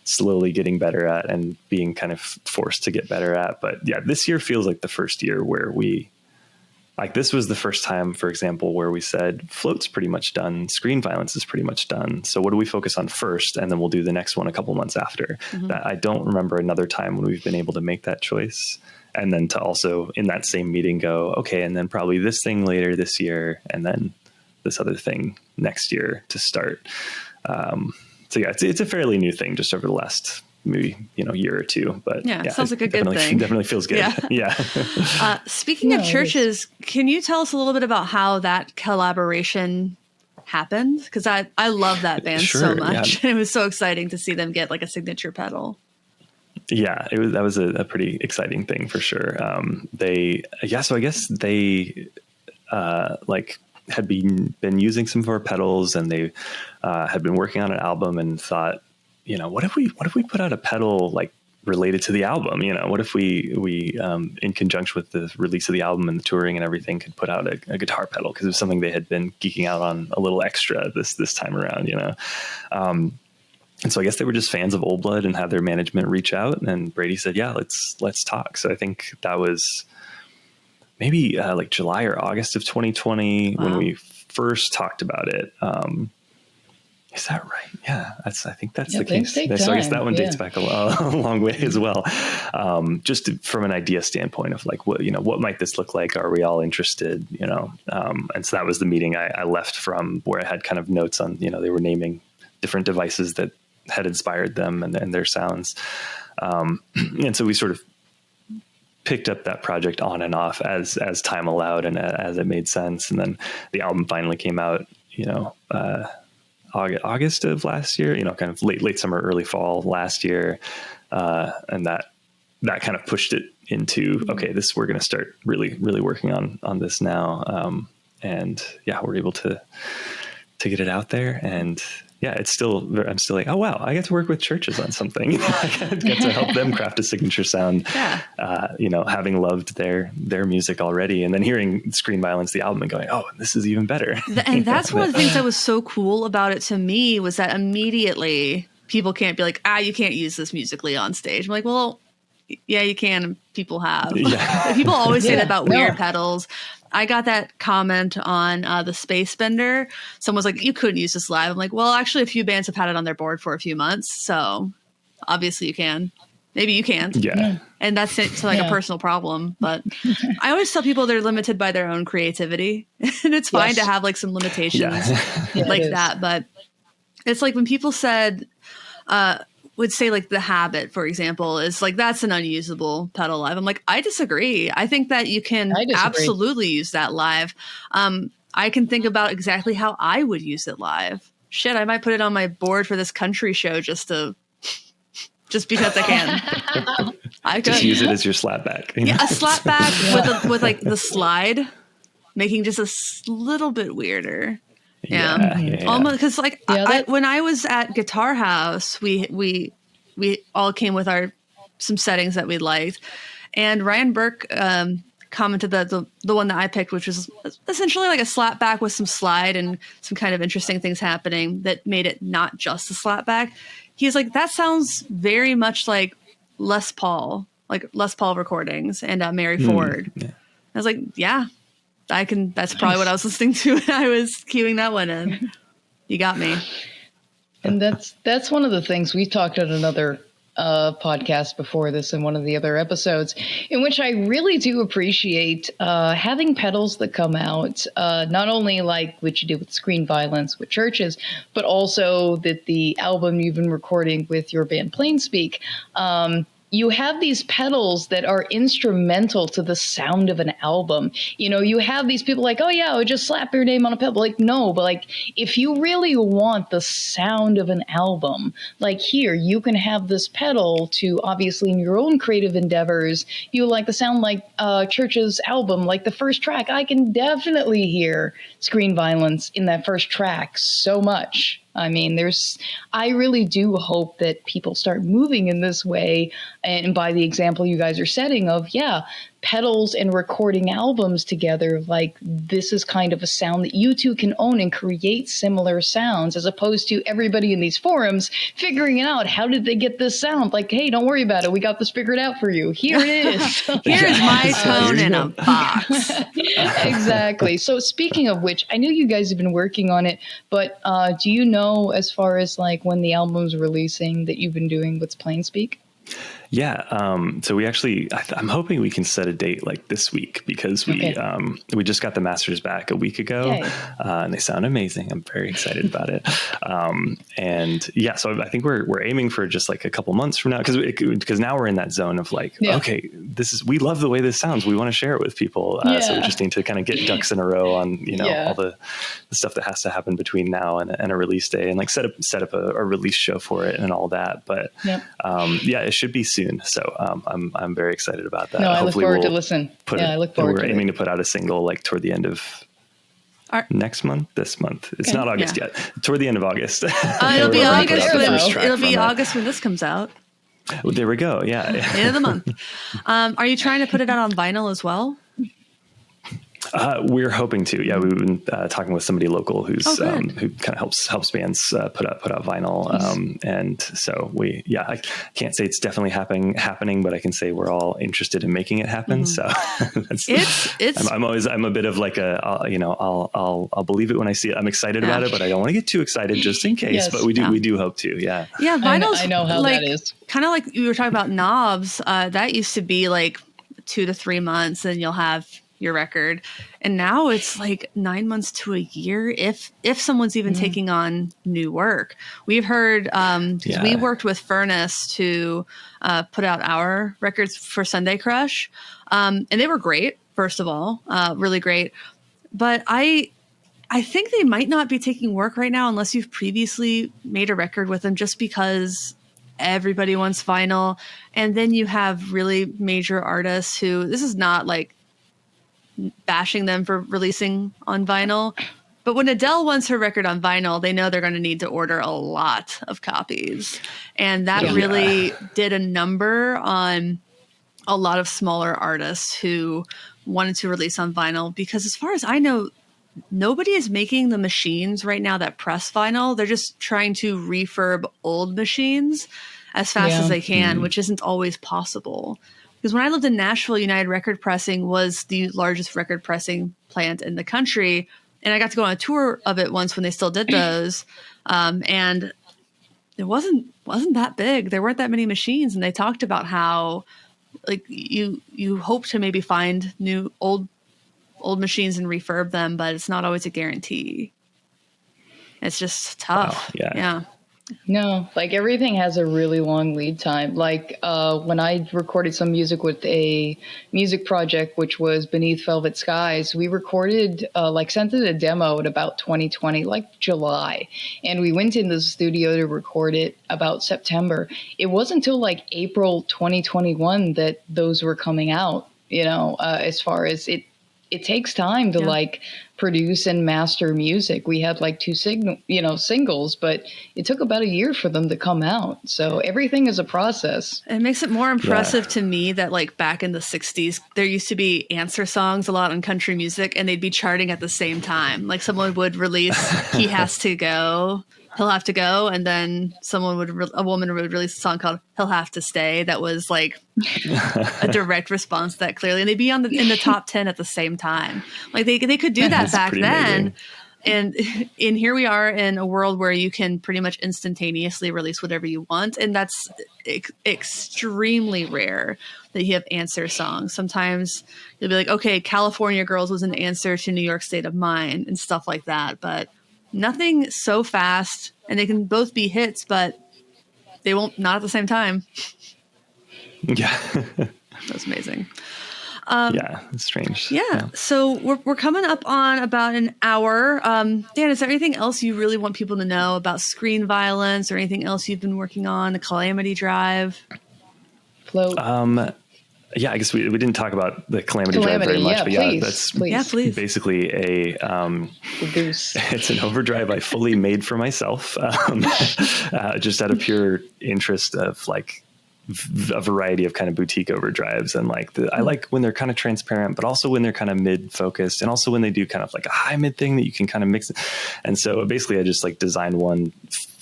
slowly getting better at and being kind of forced to get better at. But yeah, this year feels like the first year where this was the first time, for example, where we said Float's pretty much done. Screen Violence is pretty much done. So what do we focus on first? And then we'll do the next one a couple months after. That I don't remember another time when we've been able to make that choice. And then to also in that same meeting go, okay, and then probably this thing later this year, and then this other thing next year to start. So yeah, it's a fairly new thing just over the last maybe year or two, but sounds like a good thing. Definitely feels good. Yeah. Speaking of churches, can you tell us a little bit about how that collaboration happened? Because I love that band so much. It was so exciting to see them get like a signature pedal. Yeah, that was a pretty exciting thing for sure. So I guess they had been using some of our pedals, and they had been working on an album and thought, what if we put out a pedal like related to the album? What if we in conjunction with the release of the album and the touring and everything could put out a guitar pedal? Because it was something they had been geeking out on a little extra this time around, And so I guess they were just fans of Old Blood and had their management reach out, and Brady said, yeah, let's talk. So I think that was maybe like July or August of 2020 when we first talked about it. Is that right? Yeah, I think that's the case. So I guess that one dates back a long way as well. Just from an idea standpoint of like, what might this look like? Are we all interested? And so that was the meeting I left from, where I had kind of notes on, they were naming different devices that had inspired them and their sounds. And so we sort of picked up that project on and off as time allowed and as it made sense. And then the album finally came out, August of last year, kind of late summer, early fall last year. And that kind of pushed it into, okay, we're going to start really, really working on this now. And yeah, we're able to get it out there. And yeah, I'm still like, oh, wow, I get to work with churches on something. I get to help them craft a signature sound, having loved their music already. And then hearing Screen Violence, the album, and going, oh, this is even better. And that's one of the things that was so cool about it to me, was that immediately people can't be like, you can't use this musically on stage. I'm like, well, yeah, you can. And people have. Yeah. People always say that about weird pedals. I got that comment on the Space Bender. Someone was like, you couldn't use this live. I'm like, well, actually, a few bands have had it on their board for a few months. So obviously you can. Maybe you can't. Yeah. And that's it, a personal problem. But I always tell people they're limited by their own creativity. And it's fine to have like some limitations like that. But it's like when people would say like The Habit, for example, is like, that's an unusable pedal live. I'm like, I disagree. I think that you can absolutely use that live. I can think about exactly how I would use it live. Shit, I might put it on my board for this country show just because I can. I could just use it as your slapback. Yeah, a slapback with like the slide, making just a little bit weirder. Yeah. Almost because like when I was at Guitar House, we all came with some settings that we liked, and Ryan Burke commented that the one that I picked, which was essentially like a slapback with some slide and some kind of interesting things happening that made it not just a slapback. He's like, that sounds very much like Les Paul recordings and Mary Ford. Yeah. I was like, yeah. That's probably what I was listening to when I was queuing that one in. You got me. And that's one of the things we talked on another podcast before this in one of the other episodes, in which I really do appreciate having pedals that come out, not only like what you do with Screen Violence with churches, but also that the album you've been recording with your band Planespeak, you have these pedals that are instrumental to the sound of an album. You have these people like, oh yeah, I would just slap your name on a pedal. Like, no, but like, if you really want the sound of an album, like here, you can have this pedal to, obviously in your own creative endeavors, you like the sound like Church's album, like the first track. I can definitely hear Screen Violence in that first track so much. I mean, I really do hope that people start moving in this way. And by the example you guys are setting of, pedals and recording albums together, like this is kind of a sound that you two can own and create similar sounds, as opposed to everybody in these forums figuring out how did they get this sound. Like, hey, don't worry about it. We got this figured out for you. Here it is. Here's my tone in a box. Exactly. So speaking of which, I know you guys have been working on it, but do you know, as far as like when the album's releasing, that you've been doing with Planespeak? Yeah. So we actually, I'm hoping we can set a date like this week, because we just got the masters back a week ago, and they sound amazing. I'm very excited about it. And yeah, so I think we're aiming for just like a couple months from now, because now we're in that zone of like, okay, we love the way this sounds. We want to share it with people. So we just need to kind of get ducks in a row on, all the stuff that has to happen between now and a release day, and like set up a release show for it and all that. But it should be soon. So I'm very excited about that. No, I look forward to listen. I look forward to it. We're aiming to put out a single like toward the end of this month. It's not August yet. Toward the end of August. It'll be August. It'll be August when this comes out. Well, there we go. Yeah. End of the month. Are you trying to put it out on vinyl as well? We're hoping to. Yeah, we've been talking with somebody local who kind of helps bands put out vinyl. And so I can't say it's definitely happening, but I can say we're all interested in making it happen. Mm-hmm. So I'm a bit of like I'll believe it when I see it. I'm excited about it, but I don't want to get too excited just in case. Yes, but we do hope to. Yeah. Yeah, vinyl's I know how like, that is. Kind of like you were talking about knobs. That used to be like 2 to 3 months, and you'll have your record. And now it's like 9 months to a year if someone's even taking on new work. We've heard, 'cause we worked with Furnace to put out our records for Sunday Crush. And they were great, first of all, really great. But I think they might not be taking work right now unless you've previously made a record with them, just because everybody wants vinyl. And then you have really major artists who, this is not like bashing them for releasing on vinyl, but when Adele wants her record on vinyl, they know they're going to need to order a lot of copies. And that really did a number on a lot of smaller artists who wanted to release on vinyl, because as far as I know, nobody is making the machines right now that press vinyl. They're just trying to refurb old machines as fast as they can, which isn't always possible. Because when I lived in Nashville, United Record Pressing was the largest record pressing plant in the country. And I got to go on a tour of it once when they still did those. And it wasn't that big. There weren't that many machines. And they talked about how like you hope to maybe find new old machines and refurb them, but it's not always a guarantee. It's just tough. Wow, yeah. No, like everything has a really long lead time. Like when I recorded some music with a music project, which was Beneath Velvet Skies, we recorded, sent it a demo at about 2020, like July. And we went in the studio to record it about September. It wasn't until like April 2021 that those were coming out, as far as it takes time to like produce and master music. We had like two singles, but it took about a year for them to come out. So everything is a process. It makes it more impressive to me that like back in the 60s, there used to be answer songs a lot on country music, and they'd be charting at the same time. Like someone would release He Has to Go, He'll Have to Go, and then a woman would release a song called He'll Have to Stay that was like a direct response to that, clearly, and they'd be in the top 10 at the same time. Like they could do that back then. Amazing. And here we are in a world where you can pretty much instantaneously release whatever you want, and that's extremely rare that you have answer songs. Sometimes you'll be like, okay, California Girls was an answer to New York State of Mind and stuff like that, but nothing so fast, and they can both be hits, but they won't, not at the same time. Yeah. That's amazing. It's strange. Yeah. So we're coming up on about an hour. Dan, is there anything else you really want people to know about screen violence, or anything else you've been working on, the Calamity Drive? Float. Yeah, I guess we didn't talk about the Calamity Drive very much, but that's basically a goose. It's an overdrive I fully made for myself, just out of pure interest of like a variety of kind of boutique overdrives. And like I like when they're kind of transparent, but also when they're kind of mid focused, and also when they do kind of like a high mid thing that you can kind of mix it. And so basically I just like designed one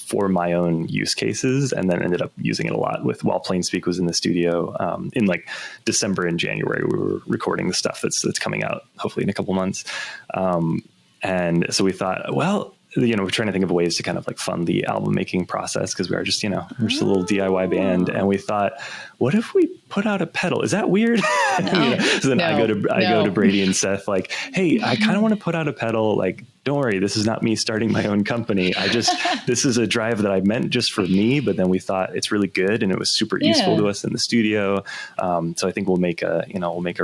for my own use cases, and then ended up using it a lot while Plain Speak was in the studio. In like December and January, we were recording the stuff that's coming out hopefully in a couple months. And so we thought, well, we're trying to think of ways to kind of like fund the album making process, because we are just, we're just a little DIY band. And we thought, what if we put out a pedal? Is that weird? So then I go to Brady and Seth like, hey, I kind of want to put out a pedal. Like, don't worry, this is not me starting my own company. This is a drive that I meant just for me, but then we thought it's really good and it was super useful to us in the studio. So I think we'll make a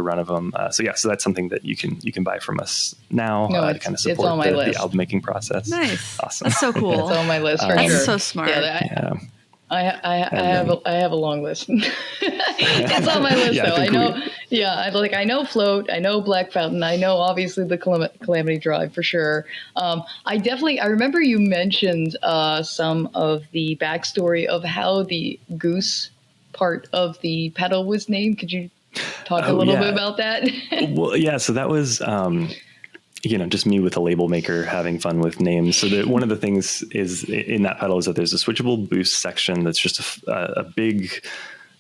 run of them. So that's something that you can buy from us now to kind of support the album making process. Nice. Awesome. That's so cool. It's on my list for sure. That's so smart. I have a long list. It's on my list though. I know Float, I know Black Fountain, I know obviously the Calamity Drive for sure. I remember you mentioned some of the backstory of how the goose part of the pedal was named. Could you talk a little bit about that? Well, yeah. So that was just me with a label maker having fun with names. So that one of the things is in that pedal is that there's a switchable boost section that's just a big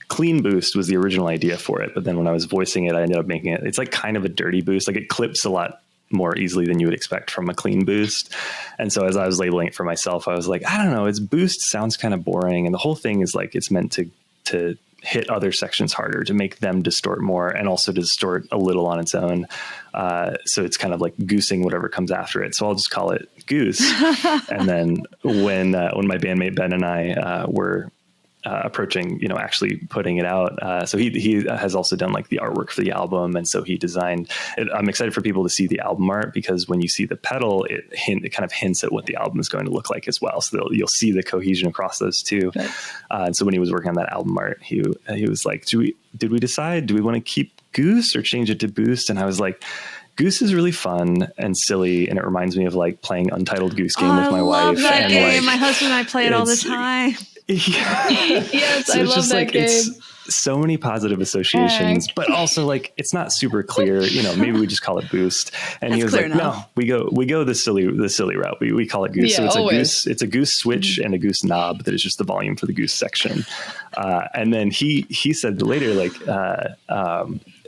clean boost was the original idea for it. But then when I was voicing it, I ended up making it's like kind of a dirty boost. Like it clips a lot more easily than you would expect from a clean boost. And so as I was labeling it for myself, I was like, I don't know, its boost sounds kind of boring. And the whole thing is like, it's meant to hit other sections harder, to make them distort more, and also to distort a little on its own. So it's kind of like goosing whatever comes after it. So I'll just call it goose. And then when my bandmate Ben and I were approaching, actually putting it out. So he has also done like the artwork for the album. And so he designed it. I'm excited for people to see the album art, because when you see the pedal, it kind of hints at what the album is going to look like as well. So you'll see the cohesion across those two. Right. And so when he was working on that album art, he was like, did we decide, do we want to keep Goose or change it to Boost? And I was like, Goose is really fun and silly, and it reminds me of like playing Untitled Goose Game with my wife. I love that game. Like, my husband and I play it all the time. Yeah. Yes, so I love that game. It's so many positive associations, but also like it's not super clear. Maybe we just call it Boost. And That's he was like, enough. "No, we go the silly route. We call it Goose." Yeah, so it's always. a goose. It's a goose switch and a goose knob that is just the volume for the goose section. And then he said later, like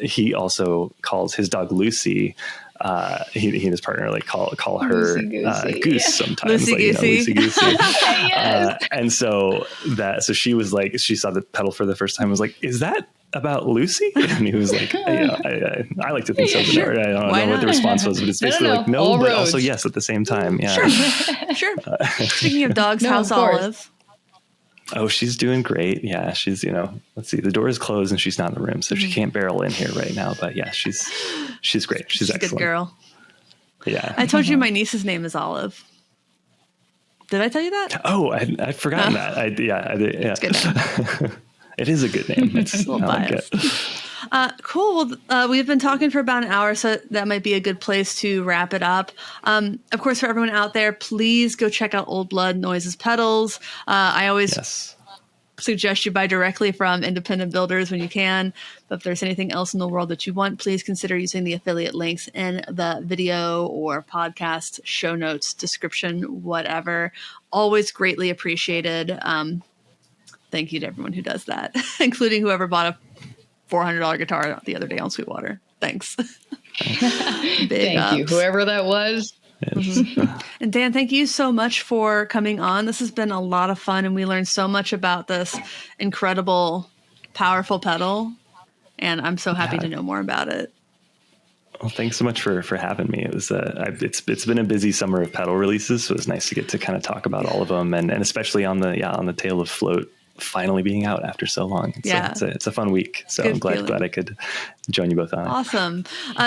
he also calls his dog Lucy. He and his partner like call her Goose sometimes, Loosey-goosey. Loosey-goosey. Yes. And so she was like, she saw the pedal for the first time, was like, "Is that about Lucy?" And he was like, I like to think so, but Sure. I don't Why know what the not? response was, but it's basically No. like no, All but roads. also yes at the same time. Yeah. Sure. Speaking of dogs, No, how's of course. Olive? Oh, she's doing great. Yeah, she's, let's see, the door is closed and she's not in the room, so she can't barrel in here right now. But yeah, she's great. She's a excellent. good girl. Yeah. I told you my niece's name is Olive. Did I tell you that? Oh, I'd forgotten that. I did. Yeah. It's a good name. It is a good name. It's A little I like biased. it. Cool. Well, we've been talking for about an hour, so that might be a good place to wrap it up. Of course, for everyone out there, please go check out Old Blood Noises Pedals. I always suggest you buy directly from independent builders when you can. But if there's anything else in the world that you want, please consider using the affiliate links in the video or podcast show notes, description, whatever. Always greatly appreciated. Thank you to everyone who does that, including whoever bought a $400 guitar the other day on Sweetwater. Thanks. Thank you, whoever that was. And Dan, thank you so much for coming on. This has been a lot of fun, and we learned so much about this incredible, powerful pedal. And I'm so happy to know more about it. Well, thanks so much for having me. It was it's been a busy summer of pedal releases, so it was nice to get to kind of talk about all of them, and especially on the tail of Float finally being out after so long. It's a fun week. So I'm glad I could join you both on it. Awesome.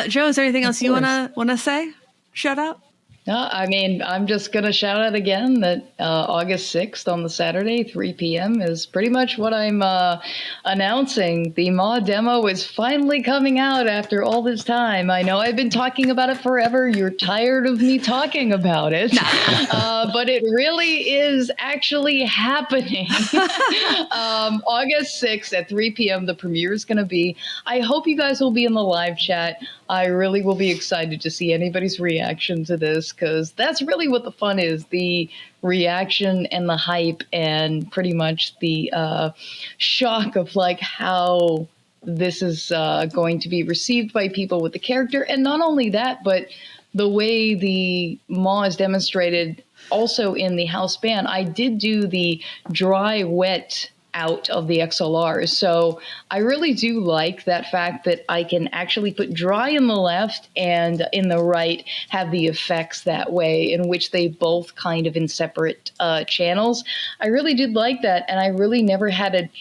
Joe, is there anything else you wanna say? Shout out? No, I mean, I'm just going to shout out again that August 6th on the Saturday, 3 p.m. is pretty much what I'm announcing. The MAW demo is finally coming out after all this time. I know I've been talking about it forever. You're tired of me talking about it. But it really is actually happening. August 6th at 3 p.m. the premiere is going to be. I hope you guys will be in the live chat. I really will be excited to see anybody's reaction to this, because that's really what the fun is, the reaction and the hype and pretty much the shock of like how this is going to be received by people with the character. And not only that, but the way the MAW is demonstrated also in the house band. I did do the dry wet out of the XLRs. So I really do like that fact that I can actually put dry in the left and in the right have the effects that way, in which they both kind of in separate channels. I really did like that, and I really never had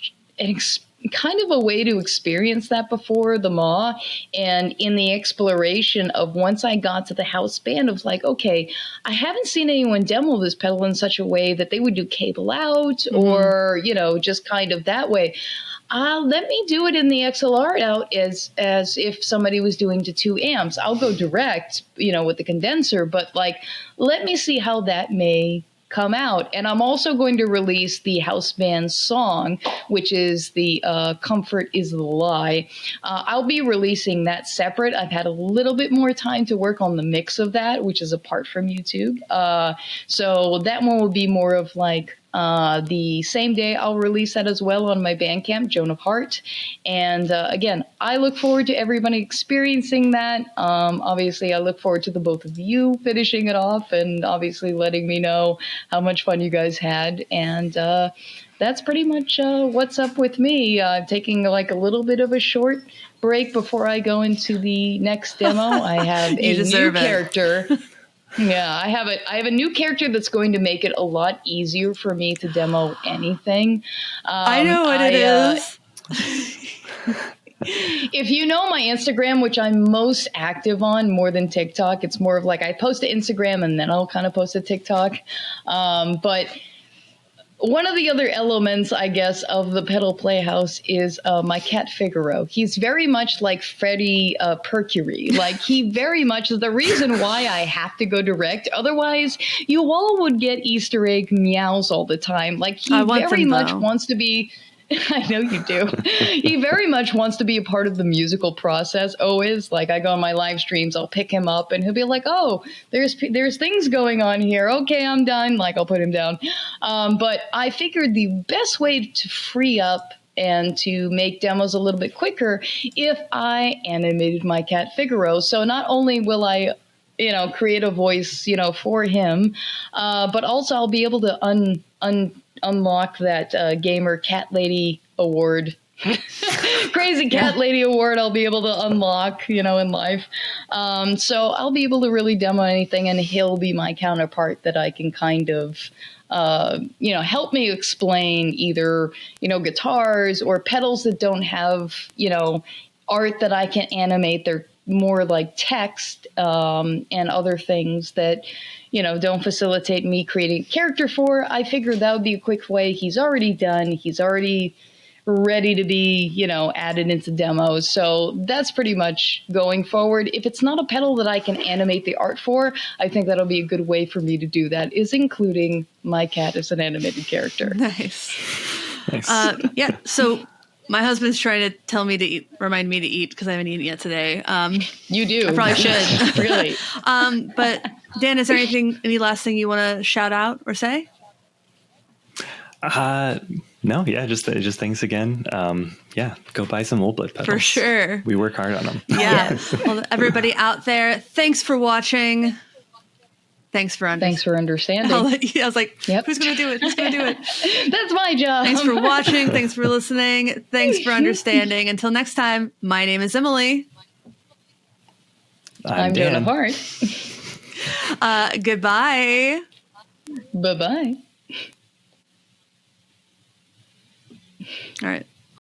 kind of a way to experience that before the MAW. And in the exploration of once I got to the house band of like, okay, I haven't seen anyone demo this pedal in such a way that they would do cable out or, just kind of that way. Let me do it in the XLR out as if somebody was doing to 2 amps. I'll go direct, with the condenser, but like, let me see how that may come out. And I'm also going to release the house band song, which is the Comfort is the Lie. I'll be releasing that separate. I've had a little bit more time to work on the mix of that, which is apart from YouTube. So that one will be more of like The same day, I'll release that as well on my Bandcamp, Joan of Heart. And again, I look forward to everybody experiencing that. Obviously, I look forward to the both of you finishing it off and obviously letting me know how much fun you guys had. And that's pretty much what's up with me. Taking like a little bit of a short break before I go into the next demo. I have a new character. Yeah, I have a new character that's going to make it a lot easier for me to demo anything. I know what it is. If you know my Instagram, which I'm most active on more than TikTok, it's more of like I post to Instagram and then I'll kind of post to TikTok. But one of the other elements, I guess, of the Pedal Playhouse is my cat Figaro. He's very much like Freddie Mercury. Like, he very much is the reason why I have to go direct. Otherwise, you all would get Easter egg meows all the time. Like, he very much wants to be... I know you do. He very much wants to be a part of the musical process. Always, like, I go on my live streams, I'll pick him up, and he'll be like, "Oh, there's things going on here. Okay, I'm done." Like, I'll put him down. But I figured the best way to free up and to make demos a little bit quicker if I animated my cat Figaro. So not only will I, create a voice, for him, but also I'll be able to unlock that gamer cat lady award. Crazy cat lady award I'll be able to unlock, in life. So I'll be able to really demo anything, and he'll be my counterpart that I can kind of help me explain either, guitars or pedals that don't have, art that I can animate. They're more like text and other things that, don't facilitate me creating a character for. I figured that would be a quick way. He's already done. He's already ready to be, added into demos. So that's pretty much going forward. If it's not a pedal that I can animate the art for, I think that'll be a good way for me to do that, is including my cat as an animated character. Nice. Yeah. So my husband's trying to tell me to eat, remind me to eat, because I haven't eaten yet today. You do. I probably should. Really. But Dan, is there any last thing you want to shout out or say? No, yeah, just thanks again. Go buy some Old Blood pedals. For sure. We work hard on them. Yeah. Well, everybody out there, thanks for watching. Thanks for understanding. I was like, yep. Who's going to do it? Who's going to do it? That's my job. Thanks for watching. Thanks for listening. Thanks for understanding. Until next time, my name is Emily. I'm Joan of Heart. Goodbye. Bye-bye. All right.